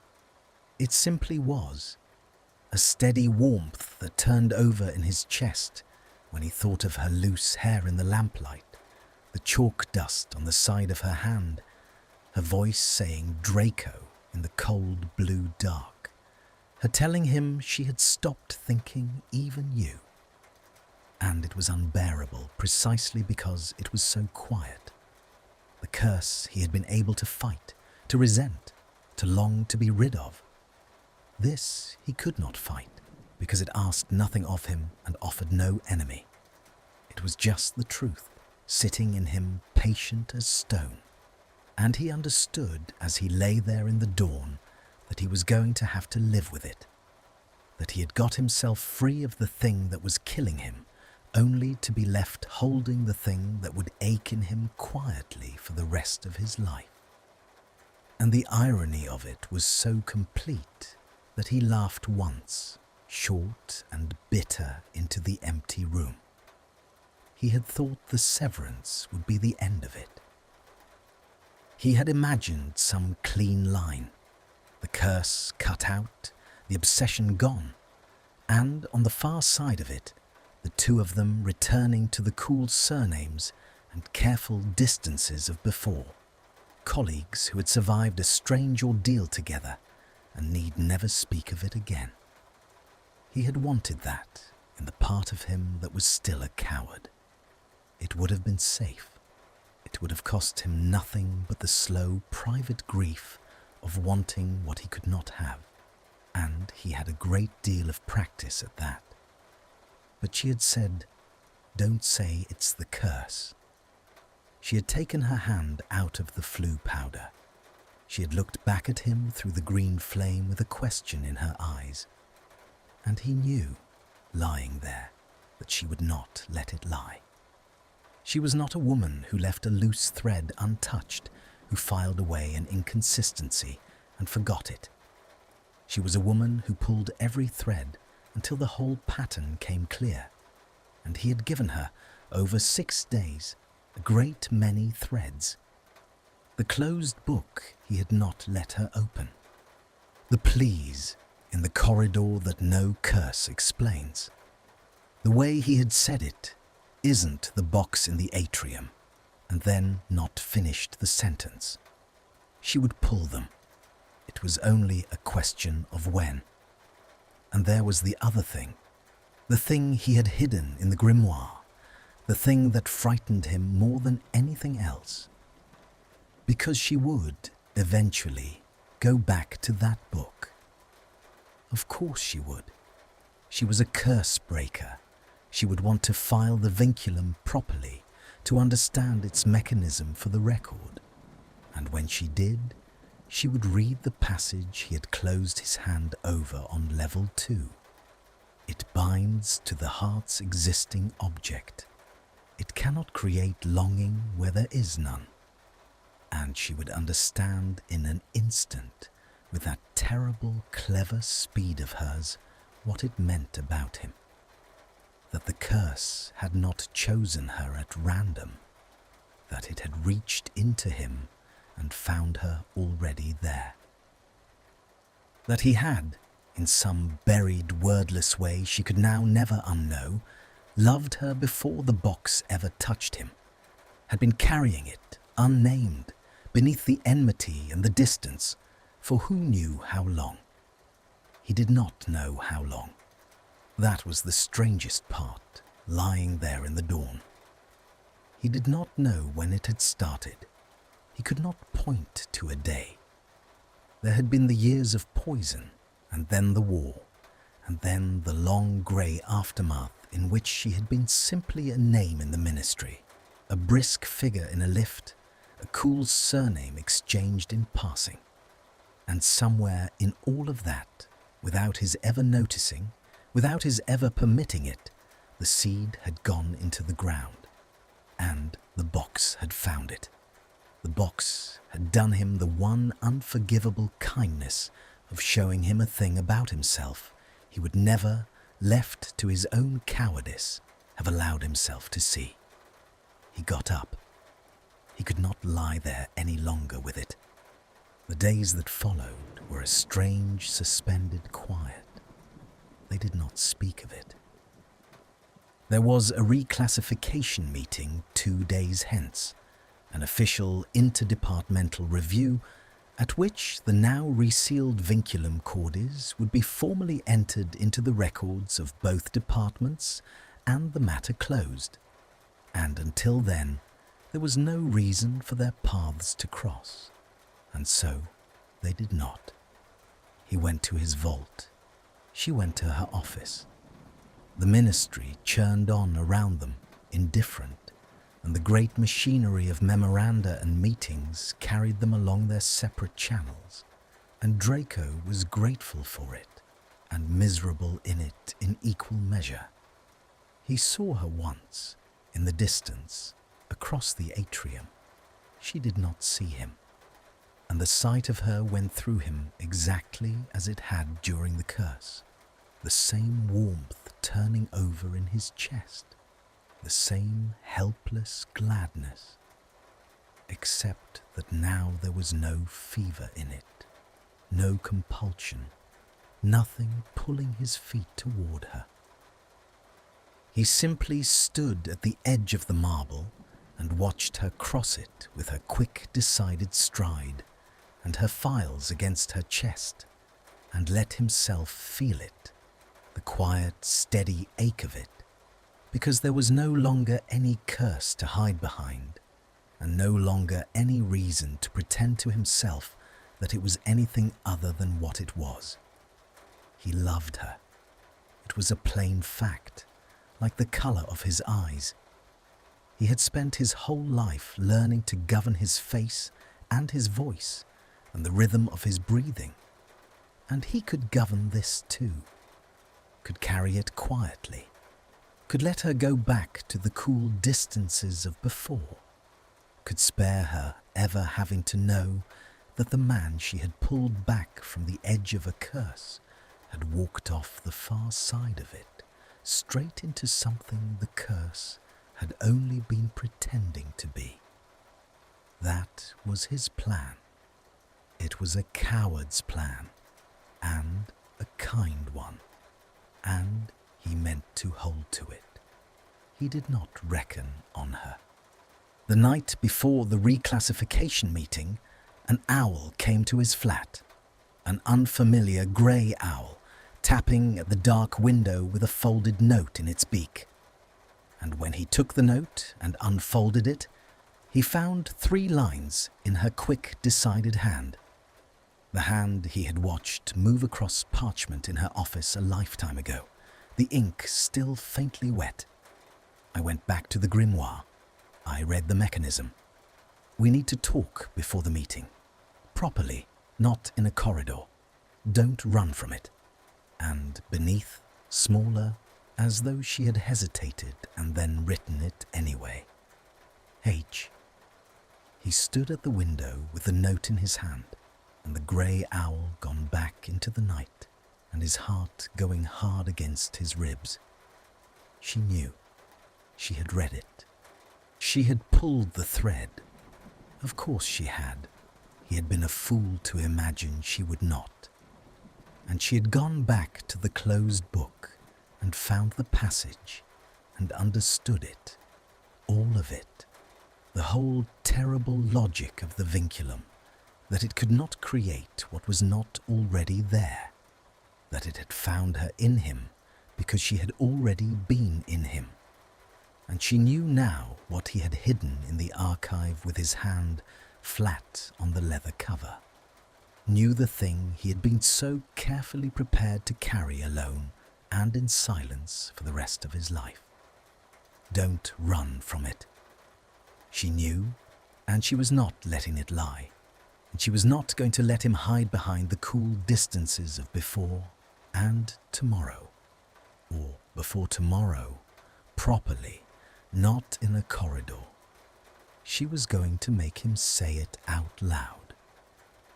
It simply was, a steady warmth that turned over in his chest when he thought of her loose hair in the lamplight the chalk dust on the side of her hand, her voice saying Draco in the cold blue dark, her telling him she had stopped thinking even you. And it was unbearable precisely because it was so quiet. The curse he had been able to fight, to resent, to long to be rid of. This he could not fight because it asked nothing of him and offered no enemy. It was just the truth, sitting in him patient as stone. And he understood as he lay there in the dawn that he was going to have to live with it, that he had got himself free of the thing that was killing him, only to be left holding the thing that would ache in him quietly for the rest of his life. And the irony of it was so complete that he laughed once, short and bitter, into the empty room. He had thought the severance would be the end of it. He had imagined some clean line, the curse cut out, the obsession gone, and on the far side of it, the two of them returning to the cool surnames and careful distances of before, colleagues who had survived a strange ordeal together and need never speak of it again. He had wanted that in the part of him that was still a coward. It would have been safe. It would have cost him nothing but the slow, private grief of wanting what he could not have, and he had a great deal of practice at that. But she had said, "Don't say it's the curse." She had taken her hand out of the flue powder. She had looked back at him through the green flame with a question in her eyes, and he knew, lying there, that she would not let it lie. She was not a woman who left a loose thread untouched, who filed away an inconsistency and forgot it. She was a woman who pulled every thread until the whole pattern came clear, and he had given her, over 6 days, a great many threads. The closed book he had not let her open. The pleas in the corridor that no curse explains. The way he had said it, "Isn't the box in the atrium," and then not finished the sentence. She would pull them. It was only a question of when. And there was the other thing, the thing he had hidden in the grimoire, the thing that frightened him more than anything else. Because she would, eventually, go back to that book. Of course she would. She was a curse breaker. She would want to file the vinculum properly, to understand its mechanism for the record. And when she did, she would read the passage he had closed his hand over on level 2. It binds to the heart's existing object. It cannot create longing where there is none. And she would understand in an instant, with that terrible, clever speed of hers, what it meant about him. That the curse had not chosen her at random, that it had reached into him and found her already there. That he had, in some buried, wordless way she could now never unknow, loved her before the box ever touched him, had been carrying it, unnamed, beneath the enmity and the distance, for who knew how long? He did not know how long. That was the strangest part, lying there in the dawn. He did not know when it had started. He could not point to a day. There had been the years of poison, and then the war, and then the long grey aftermath in which she had been simply a name in the ministry, a brisk figure in a lift, a cool surname exchanged in passing. And somewhere in all of that, without his ever noticing, without his ever permitting it, the seed had gone into the ground, and the box had found it. The box had done him the one unforgivable kindness of showing him a thing about himself he would never, left to his own cowardice, have allowed himself to see. He got up. He could not lie there any longer with it. The days that followed were a strange, suspended quiet. They did not speak of it. There was a reclassification meeting 2 days hence, an official interdepartmental review at which the now resealed vinculum cordis would be formally entered into the records of both departments and the matter closed. And until then, there was no reason for their paths to cross, and so they did not. He went to his vault. She went to her office. The ministry churned on around them, indifferent, and the great machinery of memoranda and meetings carried them along their separate channels, and Draco was grateful for it, and miserable in it in equal measure. He saw her once, in the distance, across the atrium. She did not see him, and the sight of her went through him exactly as it had during the curse, the same warmth turning over in his chest, the same helpless gladness, except that now there was no fever in it, no compulsion, nothing pulling his feet toward her. He simply stood at the edge of the marble and watched her cross it with her quick, decided stride and her files against her chest, and let himself feel it, the quiet, steady ache of it, because there was no longer any curse to hide behind, and no longer any reason to pretend to himself that it was anything other than what it was. He loved her. It was a plain fact, like the colour of his eyes. He had spent his whole life learning to govern his face and his voice and the rhythm of his breathing, and he could govern this too, could carry it quietly, could let her go back to the cool distances of before, could spare her ever having to know that the man she had pulled back from the edge of a curse had walked off the far side of it, straight into something the curse had only been pretending to be. That was his plan. It was a coward's plan, and a kind one, and he meant to hold to it. He did not reckon on her. The night before the reclassification meeting, an owl came to his flat, an unfamiliar grey owl, tapping at the dark window with a folded note in its beak. And when he took the note and unfolded it, he found 3 lines in her quick, decided hand. The hand he had watched move across parchment in her office a lifetime ago, the ink still faintly wet. I went back to the grimoire. I read the mechanism. We need to talk before the meeting. Properly, not in a corridor. Don't run from it. And beneath, smaller, as though she had hesitated and then written it anyway. H. He stood at the window with the note in his hand, and the grey owl gone back into the night, and his heart going hard against his ribs. She knew. She had read it. She had pulled the thread. Of course she had. He had been a fool to imagine she would not. And she had gone back to the closed book and found the passage and understood it, all of it, the whole terrible logic of the vinculum, that it could not create what was not already there, that it had found her in him because she had already been in him. And she knew now what he had hidden in the archive with his hand flat on the leather cover, knew the thing he had been so carefully prepared to carry alone and in silence for the rest of his life. Don't run from it. She knew, and she was not letting it lie, and she was not going to let him hide behind the cool distances of before and tomorrow, or before tomorrow, properly, not in a corridor. She was going to make him say it out loud.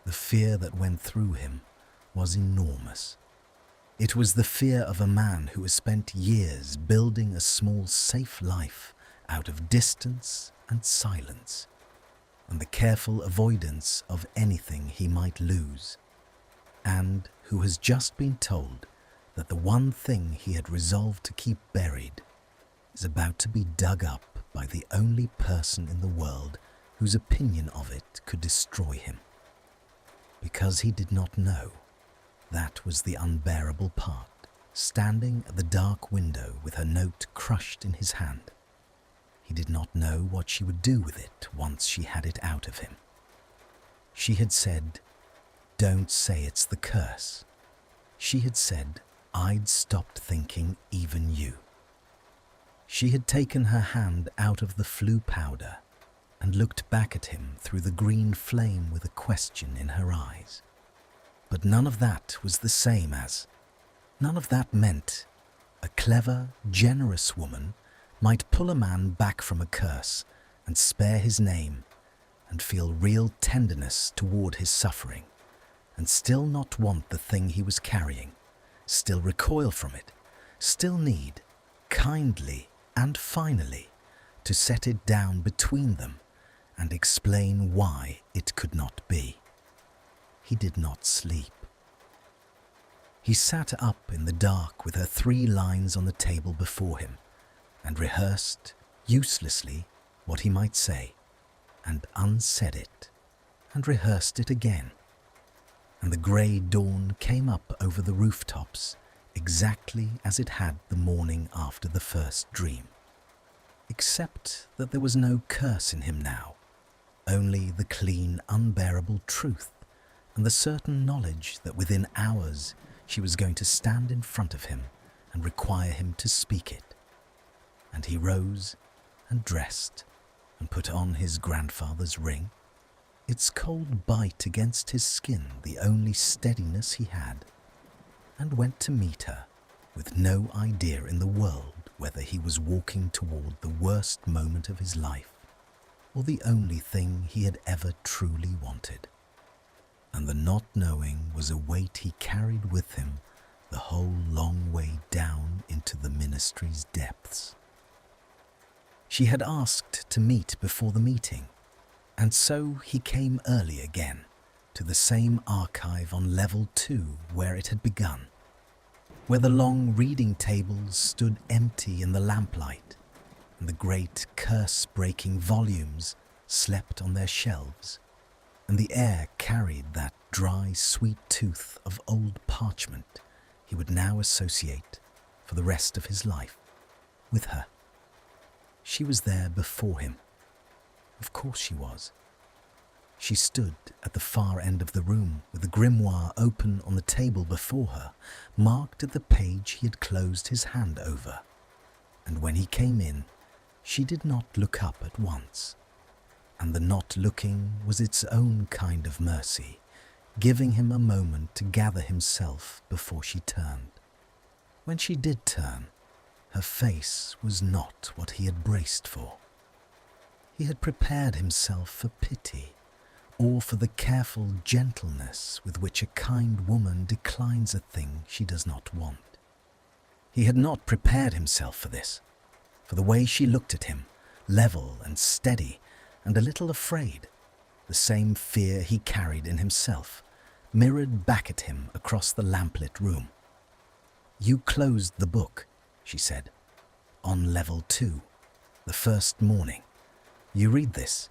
The fear that went through him was enormous. It was the fear of a man who has spent years building a small, safe life out of distance and silence, and the careful avoidance of anything he might lose, and who has just been told that the one thing he had resolved to keep buried is about to be dug up by the only person in the world whose opinion of it could destroy him. Because he did not know, that was the unbearable part, standing at the dark window with her note crushed in his hand. He did not know what she would do with it once she had it out of him. She had said, "Don't say it's the curse." She had said, "I'd stopped thinking even you." She had taken her hand out of the flu powder and looked back at him through the green flame with a question in her eyes. But none of that was the same as, none of that meant a clever, generous woman might pull a man back from a curse and spare his name and feel real tenderness toward his suffering and still not want the thing he was carrying, still recoil from it, still need, kindly and finally, to set it down between them and explain why it could not be. He did not sleep. He sat up in the dark with her 3 lines on the table before him and rehearsed, uselessly, what he might say, and unsaid it, and rehearsed it again. And the grey dawn came up over the rooftops exactly as it had the morning after the first dream. Except that there was no curse in him now, only the clean, unbearable truth and the certain knowledge that within hours she was going to stand in front of him and require him to speak it. And he rose and dressed and put on his grandfather's ring, its cold bite against his skin the only steadiness he had, and went to meet her with no idea in the world whether he was walking toward the worst moment of his life or the only thing he had ever truly wanted. And the not knowing was a weight he carried with him the whole long way down into the ministry's depths. She had asked to meet before the meeting, and so he came early again to the same archive on level 2 where it had begun, where the long reading tables stood empty in the lamplight, and the great curse-breaking volumes slept on their shelves, and the air carried that dry, sweet tooth of old parchment he would now associate, for the rest of his life, with her. She was there before him. Of course she was. She stood at the far end of the room with the grimoire open on the table before her, marked at the page he had closed his hand over. And when he came in, she did not look up at once. And the not looking was its own kind of mercy, giving him a moment to gather himself before she turned. When she did turn, her face was not what he had braced for. He had prepared himself for pity, or for the careful gentleness with which a kind woman declines a thing she does not want. He had not prepared himself for this, for the way she looked at him, level and steady and a little afraid, the same fear he carried in himself, mirrored back at him across the lamplit room. "You closed the book," she said, "on level 2, the first morning. You read this."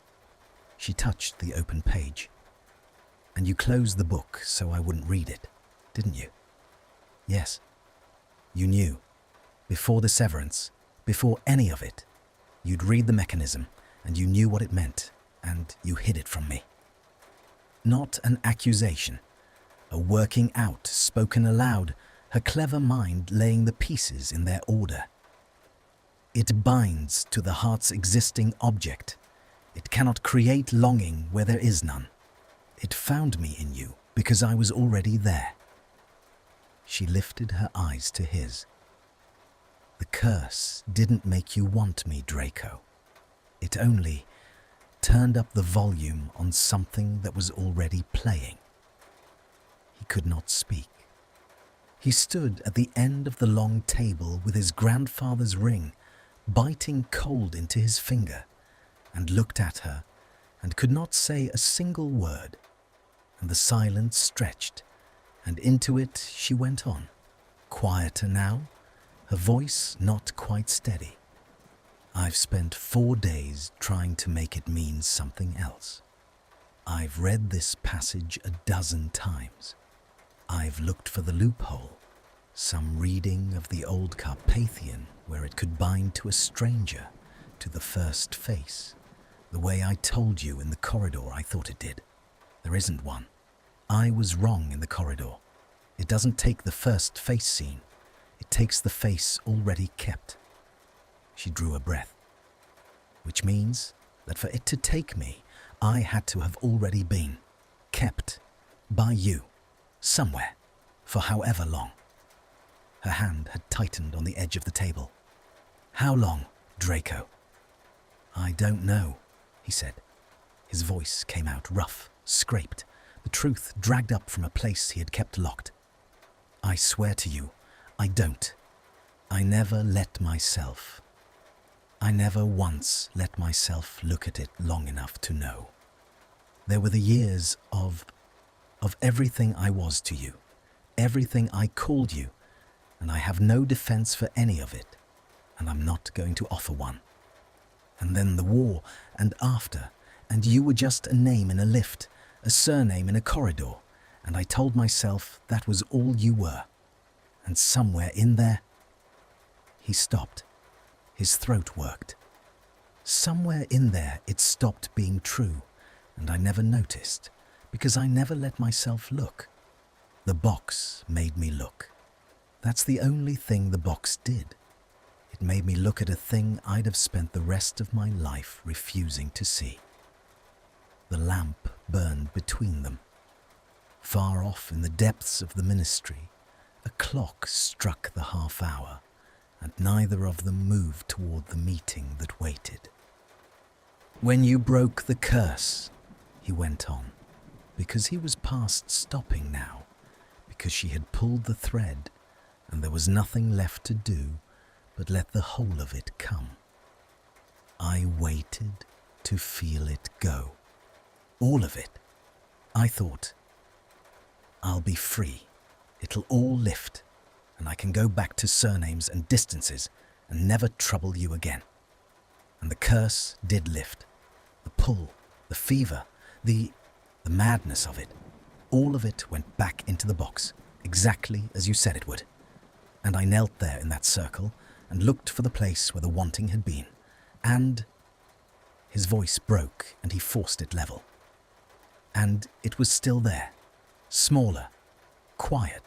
She touched the open page. "And you closed the book so I wouldn't read it, didn't you?" "Yes." "You knew, before the severance, before any of it, you'd read the mechanism and you knew what it meant, and you hid it from me." Not an accusation, a working out spoken aloud, her clever mind laying the pieces in their order. "It binds to the heart's existing object. It cannot create longing where there is none. It found me in you because I was already there." She lifted her eyes to his. "The curse didn't make you want me, Draco. It only turned up the volume on something that was already playing." He could not speak. He stood at the end of the long table with his grandfather's ring biting cold into his finger, and looked at her and could not say a single word, and the silence stretched, and into it she went on, quieter now, her voice not quite steady. I've spent 4 days trying to make it mean something else. I've read this passage a dozen times. I've looked for the loophole, some reading of the old Carpathian where it could bind to a stranger, to the first face, the way I told you in the corridor I thought it did. There isn't one. I was wrong in the corridor. It doesn't take the first face scene. It takes the face already kept. She drew a breath, which means that for it to take me, I had to have already been kept by you, somewhere, for however long. Her hand had tightened on the edge of the table. How long, Draco? I don't know, he said. His voice came out rough, scraped, the truth dragged up from a place he had kept locked. I swear to you, I don't. I never once let myself look at it long enough to know. There were the years of everything I was to you, everything I called you, and I have no defense for any of it, and I'm not going to offer one. And then the war, and after, and you were just a name in a lift, a surname in a corridor, and I told myself that was all you were. And somewhere in there... He stopped. His throat worked. Somewhere in there it stopped being true, and I never noticed, because I never let myself look. The box made me look. That's the only thing the box did. It made me look at a thing I'd have spent the rest of my life refusing to see. The lamp burned between them. Far off in the depths of the ministry, a clock struck the half hour, and neither of them moved toward the meeting that waited. When you broke the curse, he went on, because he was past stopping now, because she had pulled the thread, and there was nothing left to do but let the whole of it come. I waited to feel it go. All of it. I thought, I'll be free. It'll all lift, and I can go back to surnames and distances and never trouble you again. And the curse did lift. The pull, the fever, the madness of it. All of it went back into the box, exactly as you said it would. And I knelt there in that circle and looked for the place where the wanting had been. And his voice broke and he forced it level. And it was still there, smaller, quiet,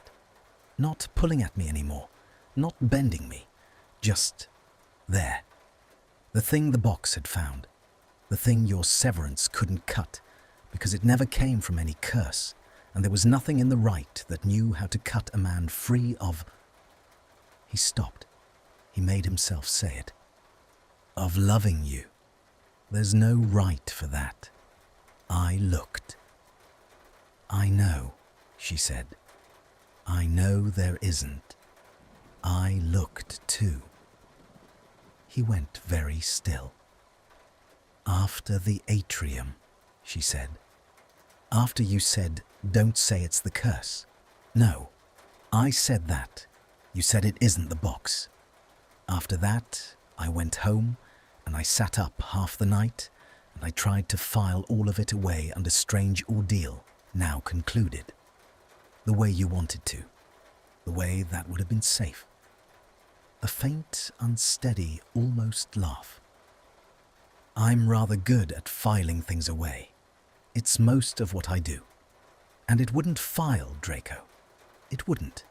not pulling at me anymore, not bending me, just there. The thing the box had found, the thing your severance couldn't cut, because it never came from any curse, and there was nothing in the right that knew how to cut a man free of... He stopped. He made himself say it. Of loving you. There's no right for that. I looked. I know, she said. I know there isn't. I looked too. He went very still. After the atrium, she said. After you said, don't say it's the curse. No, I said that. You said it isn't the box. After that, I went home and I sat up half the night and I tried to file all of it away under strange ordeal, now concluded. The way you wanted to. The way that would have been safe. A faint, unsteady, almost laugh. I'm rather good at filing things away. It's most of what I do. And it wouldn't file, Draco. It wouldn't.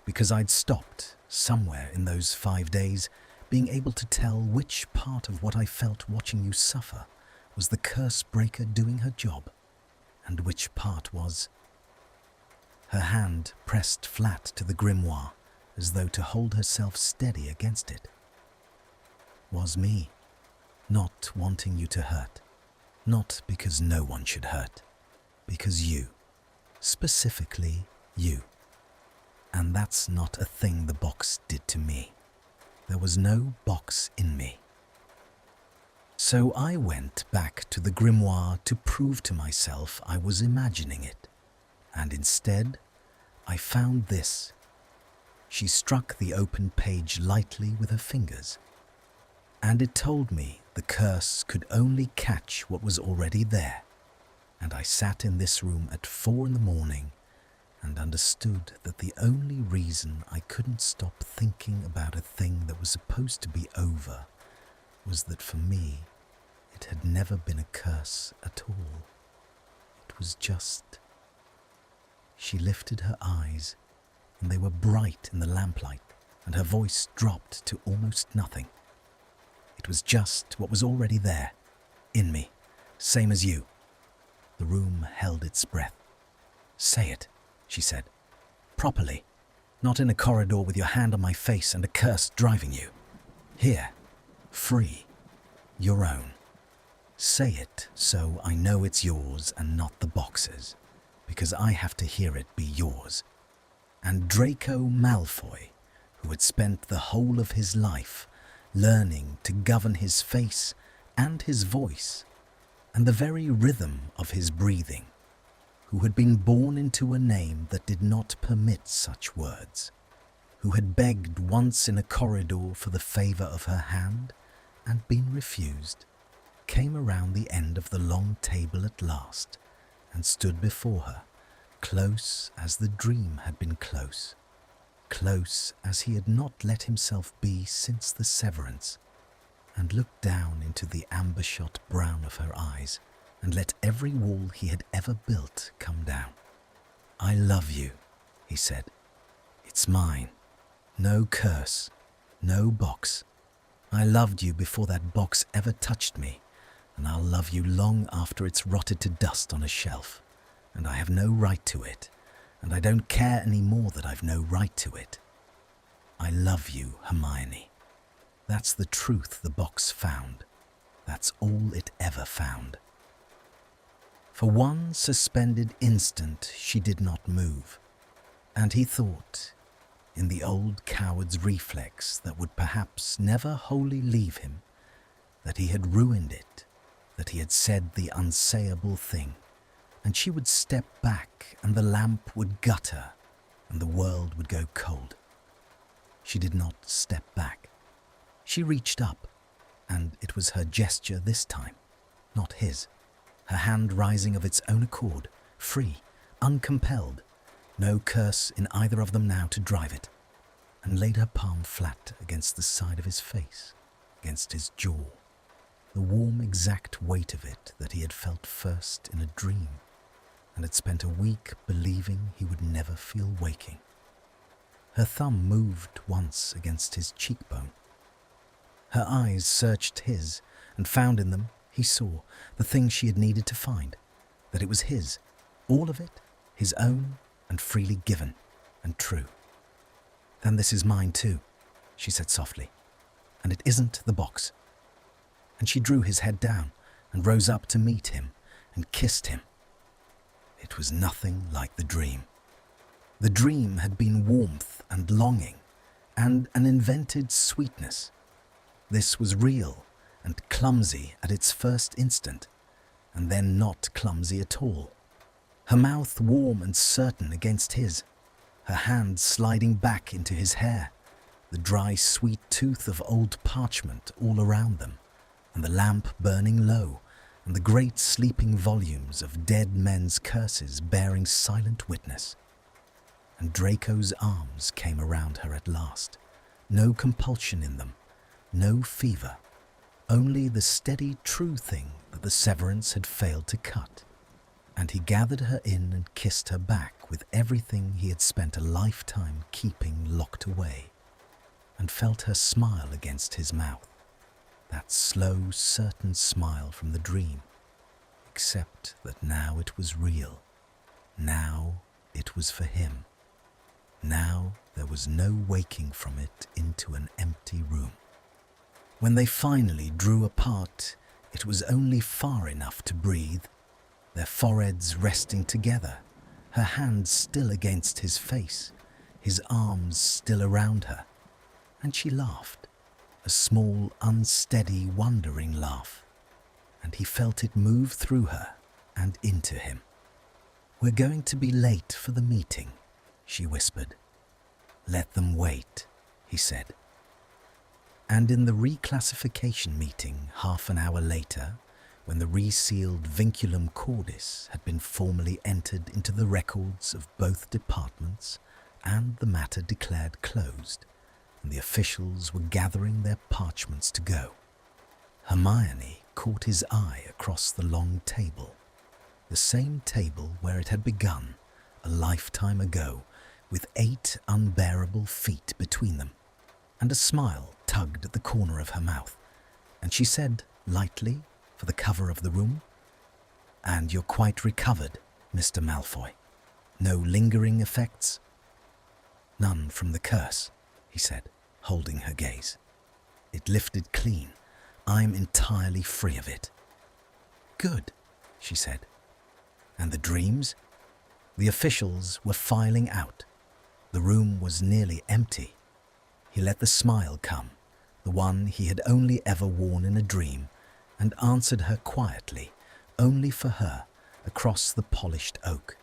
Because I'd stopped, somewhere in those 5 days, being able to tell which part of what I felt watching you suffer was the curse breaker doing her job, and which part was... Her hand pressed flat to the grimoire, as though to hold herself steady against it. Was me, not wanting you to hurt, not because no one should hurt, because you, specifically you. And that's not a thing the box did to me. There was no box in me. So I went back to the grimoire to prove to myself I was imagining it. And instead, I found this. She struck the open page lightly with her fingers. And it told me the curse could only catch what was already there. And I sat in this room at 4 a.m. and understood that the only reason I couldn't stop thinking about a thing that was supposed to be over was that for me, it had never been a curse at all. It was just... She lifted her eyes, and they were bright in the lamplight, and her voice dropped to almost nothing. It was just what was already there, in me, same as you. The room held its breath. Say it, she said. Properly. Not in a corridor with your hand on my face and a curse driving you. Here. Free. Your own. Say it so I know it's yours and not the box's, because I have to hear it be yours. And Draco Malfoy, who had spent the whole of his life learning to govern his face and his voice and the very rhythm of his breathing, who had been born into a name that did not permit such words, who had begged once in a corridor for the favour of her hand and been refused, came around the end of the long table at last and stood before her, close as the dream had been close as he had not let himself be since the severance, and looked down into the amber-shot brown of her eyes and let every wall he had ever built come down. I love you, he said. It's mine. No curse, no box. I loved you before that box ever touched me, and I'll love you long after it's rotted to dust on a shelf, and I have no right to it, and I don't care any more that I've no right to it. I love you, Hermione. That's the truth the box found. That's all it ever found. For one suspended instant she did not move, and he thought, in the old coward's reflex that would perhaps never wholly leave him, that he had ruined it, that he had said the unsayable thing, and she would step back and the lamp would gutter and the world would go cold. She did not step back. She reached up, and it was her gesture this time, not his, her hand rising of its own accord, free, uncompelled, no curse in either of them now to drive it, and laid her palm flat against the side of his face, against his jaw, the warm exact weight of it that he had felt first in a dream, and had spent a week believing he would never feel waking. Her thumb moved once against his cheekbone. Her eyes searched his, and found in them, he saw, the thing she had needed to find, that it was his, all of it, his own, and freely given, and true. Then this is mine too, she said softly, and it isn't the box. And she drew his head down, and rose up to meet him, and kissed him. It was nothing like the dream. The dream had been warmth and longing, and an invented sweetness. This was real and clumsy at its first instant, and then not clumsy at all. Her mouth warm and certain against his, her hand sliding back into his hair, the dry sweet tooth of old parchment all around them, and the lamp burning low, and the great sleeping volumes of dead men's curses bearing silent witness. And Draco's arms came around her at last, no compulsion in them, no fever, only the steady true thing that the severance had failed to cut. And he gathered her in and kissed her back with everything he had spent a lifetime keeping locked away, and felt her smile against his mouth, that slow, certain smile from the dream, except that now it was real, now it was for him. Now there was no waking from it into an empty room. When they finally drew apart, it was only far enough to breathe, their foreheads resting together, her hands still against his face, his arms still around her, and she laughed, a small, unsteady, wondering laugh, and he felt it move through her and into him. "We're going to be late for the meeting," she whispered. "Let them wait," he said. And in the reclassification meeting half an hour later, when the resealed vinculum cordis had been formally entered into the records of both departments and the matter declared closed, and the officials were gathering their parchments to go, Hermione caught his eye across the long table, the same table where it had begun a lifetime ago, with 8 unbearable feet between them, and a smile tugged at the corner of her mouth, and she said lightly, for the cover of the room, "And you're quite recovered, Mr. Malfoy. No lingering effects?" "None from the curse," he said, holding her gaze. "It lifted clean. I'm entirely free of it." "Good," she said. "And the dreams?" The officials were filing out. The room was nearly empty. He let the smile come, the one he had only ever worn in a dream, and answered her quietly, only for her, across the polished oak.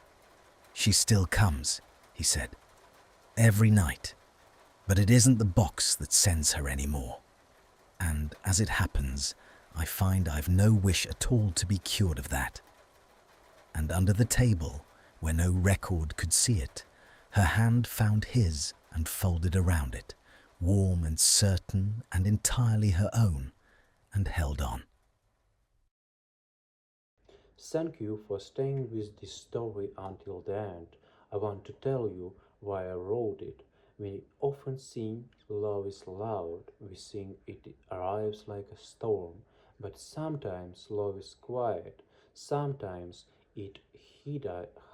"She still comes," he said, "every night. But it isn't the box that sends her anymore. And as it happens, I find I've no wish at all to be cured of that." And under the table, where no record could see it, her hand found his and folded around it, warm and certain and entirely her own, and held on. Thank you for staying with this story until the end. I want to tell you why I wrote it. We often sing love is loud, we sing it arrives like a storm, but sometimes love is quiet, sometimes it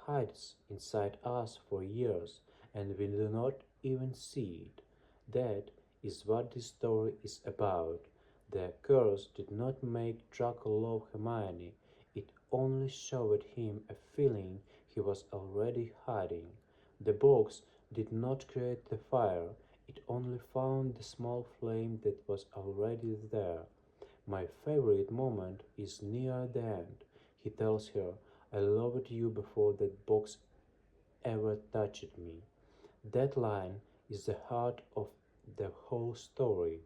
hides inside us for years and we do not even see it. That is what this story is about. The curse did not make Draco love Hermione, it only showed him a feeling he was already hiding. The box did not create the fire, it only found the small flame that was already there. My favorite moment is near the end. He tells her, "I loved you before that box ever touched me." That line is the heart of the whole story.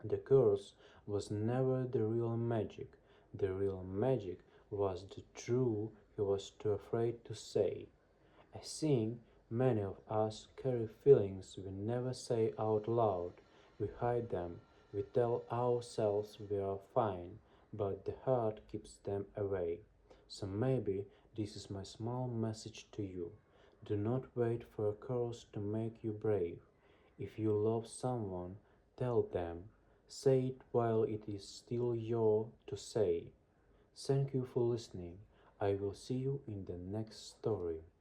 The curse was never the real magic. The real magic was the truth he was too afraid to say. I think many of us carry feelings we never say out loud. We hide them. We tell ourselves we are fine, but the heart keeps them away. So maybe this is my small message to you. Do not wait for a curse to make you brave. If you love someone, tell them. Say it while it is still yours to say. Thank you for listening. I will see you in the next story.